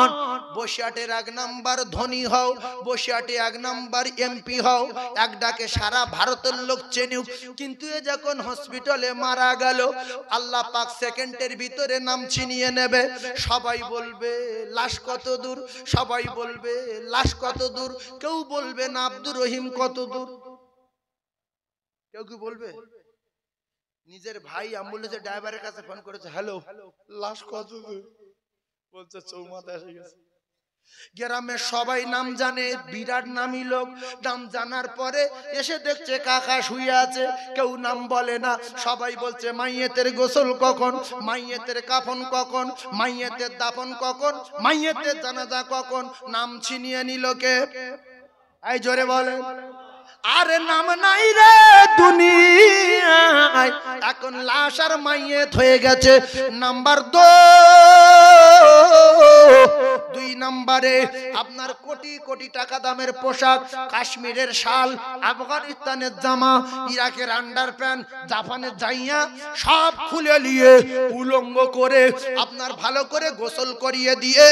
1, বসিরহাটের 1 নাম্বার ধনী হও, বসিরহাটে 1 নাম্বার এমপি হও, এক ডাকে সারা ভারতের লোক চেনুক, কিন্তু এ যখন হসপিটালে মারা গেল আল্লাহ পাক সেকেন্ডের ভিতরে নাম ছিনিয়ে নেবে। সবাই বলবে লাশ কত দূর, সবাই বলবে লাশ কত দূর, কেউ বলবে না আব্দুর রহিম কত দূর। কেউ কি বলবে? নিজের ভাই অ্যাম্বুলেন্সের ড্রাইভারের কাছে ফোন করেছে, হ্যালো লাশ কত দূর? বলছে চৌমাথা এসে গেছে। গ্রামে সবাই নাম জানে, বিরাট নামী লোক। নাম জানার পরে এসে দেখছে কাকা শুয়ে আছে, কেউ নাম বলে না। সবাই বলছে মাইয়েতের গোসল কখন, মাইয়েতের কাফন কখন, মাইয়েতের দাফন কখন, মাইয়েতের জানাজা কখন। নাম ছিনিয়ে নিল কে? এই জোরে বলে। আরে নাম নাই রে দুনিয়ায়, এখন লাশ আর মাইয়েত হয়ে গেছে। নাম্বার 2, দুই নম্বরে আপনার কোটি কোটি টাকা দামের পোশাক, কাশ্মীরের শাল, আফগানিস্তানের জামা, ইরাকের আন্ডারপ্যান্ট, জাপানের জাইয়া সব খুলে নিয়ে উলঙ্গ করে আপনার ভালো করে গোসল করিয়ে দিয়ে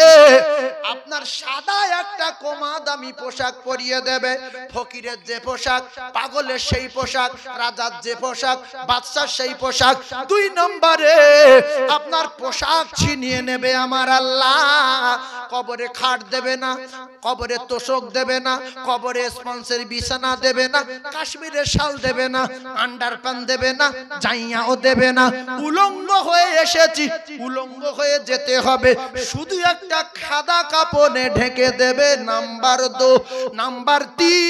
আপনার সাদা একটা কমা দামি পোশাক পরিয়ে দেবে। ফকিরের যে পোশাক, পাগলের সেই পোশাক, রাজার যে পোশাক, বাদশার সেই পোশাক। দুই নম্বরে আপনার পোশাক ছিনিয়ে নেবে আমার আল্লাহ। কবরে খাট দেবে না, কবরে তোষক দেবে না, কবরে স্পঞ্জের বিছানা দেবে না, কাশ্মীরের শাল দেবে না, আন্ডারপ্যান্ট দেবে না, জাইয়াও দেবে না। উলঙ্গ হয়ে এসেছি, উলঙ্গ হয়ে যেতে হবে, শুধু একটা খাদা কাপড়ে ঢেকে দেবে। নাম্বার 2। নাম্বার 3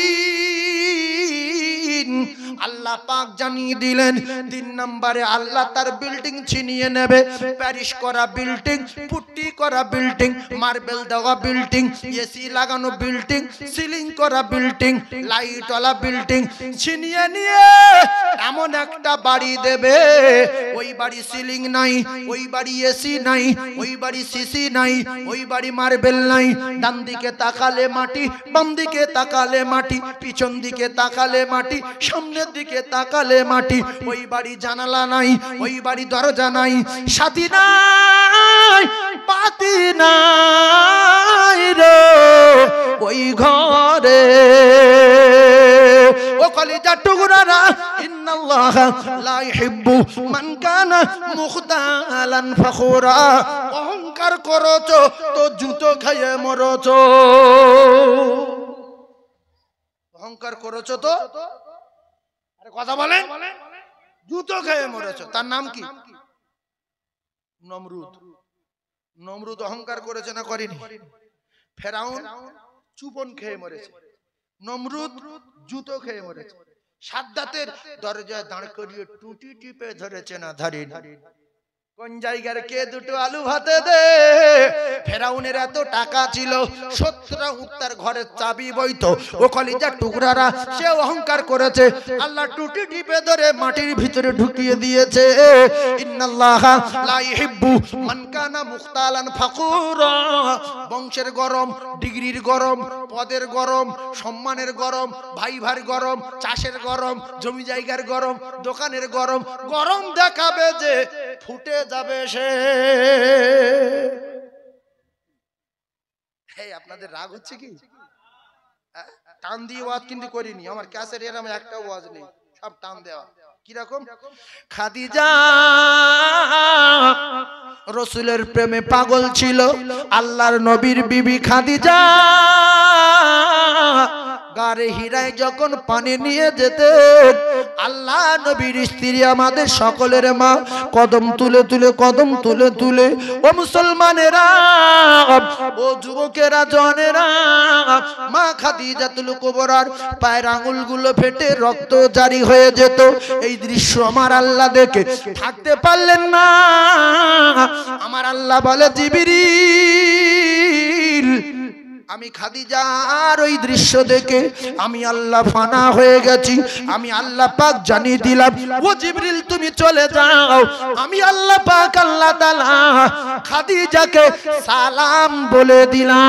আল্লাহ পাক জানিয়ে দিলেন, 3 নম্বরে আল্লাহ তার বিল্ডিং ছিনিয়ে নেবে। প্যারিস করা বিল্ডিং, পুট্টি করা বিল্ডিং, মার্বেল দেওয়া বিল্ডিং, এসি লাগানো বিল্ডিং, সিলিং করা বিল্ডিং, লাইটওয়ালা বিল্ডিং ছিনিয়ে নিয়ে এমন একটা বাড়ি দেবে, ওই বাড়ি সিলিং নাই, ওই বাড়ি এসি নাই, ওই বাড়ি সিসি নাই, ওই বাড়ি মার্বেল নাই। ডান দিকে তাকালে মাটি, বাম দিকে তাকালে মাটি, পিছন দিকে তাকালে মাটি, সামনের দিকে তাকালে মাটি। ওই বাড়ি জানালা নাই, ওই বাড়ি দরজা নাই, সাথী নাই, পাতি নাই রে ওই ঘরে। ও কলিজা টুকরারা, ইন্নাল্লাহা লা ইহিব্বু মান কানা মুখতালান ফখুরা। অহংকার করছো তো জুতো খেয়ে মরছো। অহংকার করেছো তো, আরে কথা বলেন, জুতো খেয়ে মরেছো। তার নাম কি? নমরুদ। নমরুদ অহংকার করেছে না করেনি? ফেরাউন চুপন খেয়ে মরেছে, নমরুদ জুতো খেয়ে মরেছে। সাদ্দাতের দরজায় দাঁড় করিয়ে টুটি টিপে ধরেছে না ধরেনি? কোন জায়গার কে দুটো আলু ভাতে দে। ফেরাউনের এত টাকা ছিল, 17 উত্তর ঘরের চাবি বইতো। ও কলিজার টুকরারা, সে অহংকার করেছে, আল্লাহ টুটি টিপে ধরে মাটির ভিতরে ঢুকিয়ে দিয়েছে। ইন্নাল্লাহা লা ইহিব্বু মান কানা মুখতালান ফাকুরা। বংশের গরম, ডিগ্রির গরম, পদের গরম, সম্মানের গরম, ভাই ভাইয়ের গরম, চাষের গরম, জমি জায়গার গরম, দোকানের গরম, গরম দেখাবে যে ফুটে যাবে সে। আপনাদের রাগ হচ্ছে কি? টান দিয়ে ওয়াজ কিন্তু করিনি, আমার ক্যাসেট এরকম একটা ওয়াজ নেই, সব টান দেওয়া। কিরকম? খাদিজা রাসূলের প্রেমে পাগল ছিল, আল্লাহর নবীর বিবি খাদিজা গারে হিরায় যখন পানি নিয়ে যেতেন, আল্লাহ নবীর স্ত্রী আমাদের সকলের মা, কদম তুলে তুলে, কদম তুলে তুলে, ও মুসলমানেরা, ও যুবকেরা, জনেরা, মা খাদিজাতুল কুবরার পায়ের আঙুলগুলো ফেটে রক্ত জারি হয়ে যেত। এই দৃশ্য আমার আল্লাহ দেখে থাকতে পারলেন না। আমার আল্লাহ বলে, জিবরিল, আমি খাদিজার ওই দৃশ্য দেখে আমি আল্লাহ ফানা হয়ে গেছি। আমি আল্লাহ পাক জানিয়ে দিলাম, ও জিবরিল তুমি চলে যাও, আমি আল্লাহ পাক আল্লাহ তাআলা খাদিজাকে সালাম বলে দিলাম।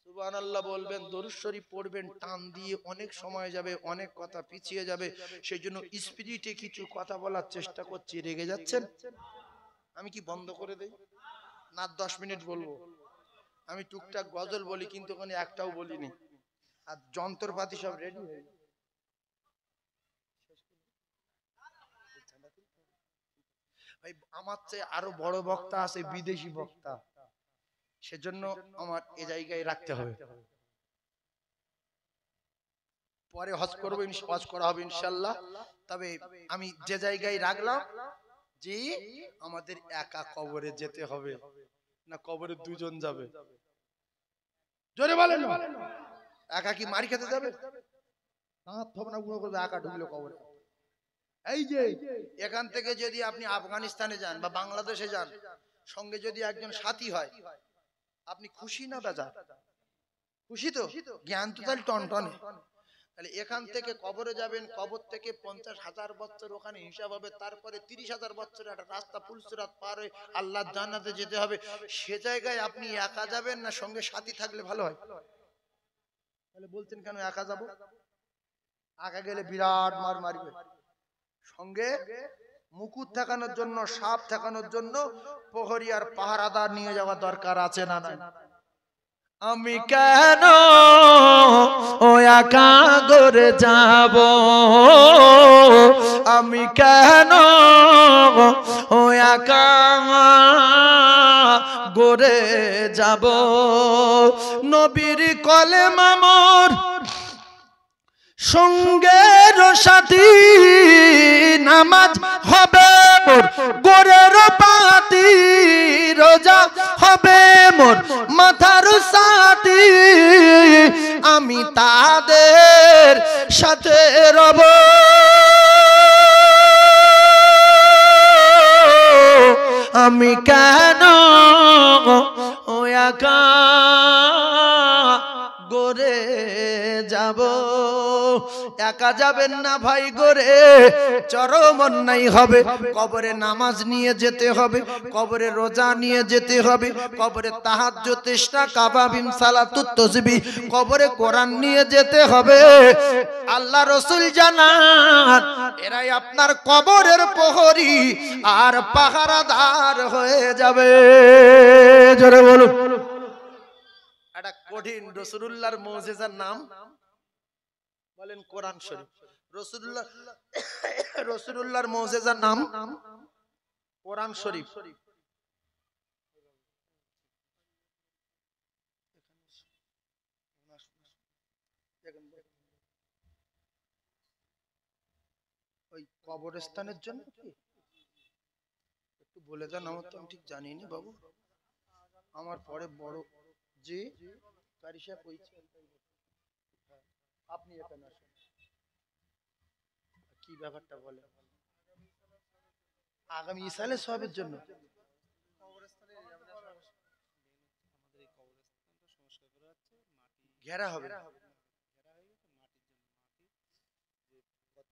সুবহানাল্লাহ বলবেন, দরুদ শরীফ পড়বেন, টান দিয়ে অনেক সময় যাবে, অনেক কথা পিছিয়ে যাবে। সেই জন্য স্পিরিটে কিছু কথা বলার চেষ্টা করছি। রেগে যাচ্ছেন? আমি কি বন্ধ করে দেই না? 10 মিনিট বলবো। আমি টুকটাক গজল বলি, কিন্তু ওখানে একটাও বলিনি। আর যন্ত্রপাতি সব রেডি হয়ে গেছে। ভাই, আমার চেয়ে আরো বড় বক্তা আছে, বিদেশি বক্তা, সেজন্য আমার এই জায়গায় রাখতে হবে। পরে হজ করবো, হজ করা হবে ইনশাআল্লাহ। তবে আমি যে জায়গায় রাখলাম, যে আমাদের একা কবরে যেতে হবে না কবরে দুজন যাবে? জোরে বলেন। একা কি মারি খেতে যাবে? একা ঢুকলো কবরে। এই যে এখান থেকে যদি আপনি আফগানিস্তানে যান বা বাংলাদেশে যান, সঙ্গে যদি একজন সাথী হয়, আপনি খুশি না বেজার? খুশি তো? জ্ঞান তো তাহলে টনটনে। তাহলে এখান থেকে কবরে যাবেন, কবর থেকে 50,000 বছর ওখানে হিসাব হবে, তারপরে 30,000 বছরের একটা রাস্তা পুলসিরাত পার হয়ে আল্লাহর জান্নাতে যেতে হবে। সে জায়গায় আপনি একা যাবেন না সঙ্গে সাথী থাকলে ভালো হয়? তাহলে বলছেন কেন একা যাব? একা গেলে বিরাট মার মারবে। সঙ্গে মুকুট ঠেকানোর জন্য, সাপ ঠেকানোর জন্য প্রহরী আর পাহারাদার নিয়ে যাওয়া দরকার আছে না নাই? আমি কেন ও একা করে যাব, আমি কেন ও একা গড়ে যাব, নবীর কলেমা মোর সঙ্গের সাথী, নামাজ হবে মোর গোরের পাতি, রোজা হবে মোর মাথার সাথী, আমি তাদের সাথে রব, আমি কেন ও একা গড়ে যাব। একা যাবেন না ভাই গড়ে, চরম অন্যায় হবে। কবরে নামাজ নিয়ে যেতে হবে, কবরে রোজা নিয়ে যেতে হবে, কবরে তাহাজ্জুদ ইশরা কাবাবিম সালাতুত তাসবিহ, কবরে কোরআন নিয়ে যেতে হবে। আল্লাহ রাসূল জানান এরাই আপনার কবরের প্রহরী আর পাহারাদার হয়ে যাবে। জোরে বলুন। একটা কঠিন রাসূলুল্লাহর মুজিজার নাম বলেন কোরআন শরীফ। রাসূলুল্লাহর মুজিজার নাম কোরআন শরীফ। ওই কবরস্থানের জন্য কি একটু বলে দেন, আমার তো আমি ঠিক জানি না বাবু। আমার পরে বড় জি কারি সাহেব কইছে আপনি এখানে আসেন, কি ব্যাপারটা বলে? আগামী ইসালে সবের জন্য ঘেরা হবে।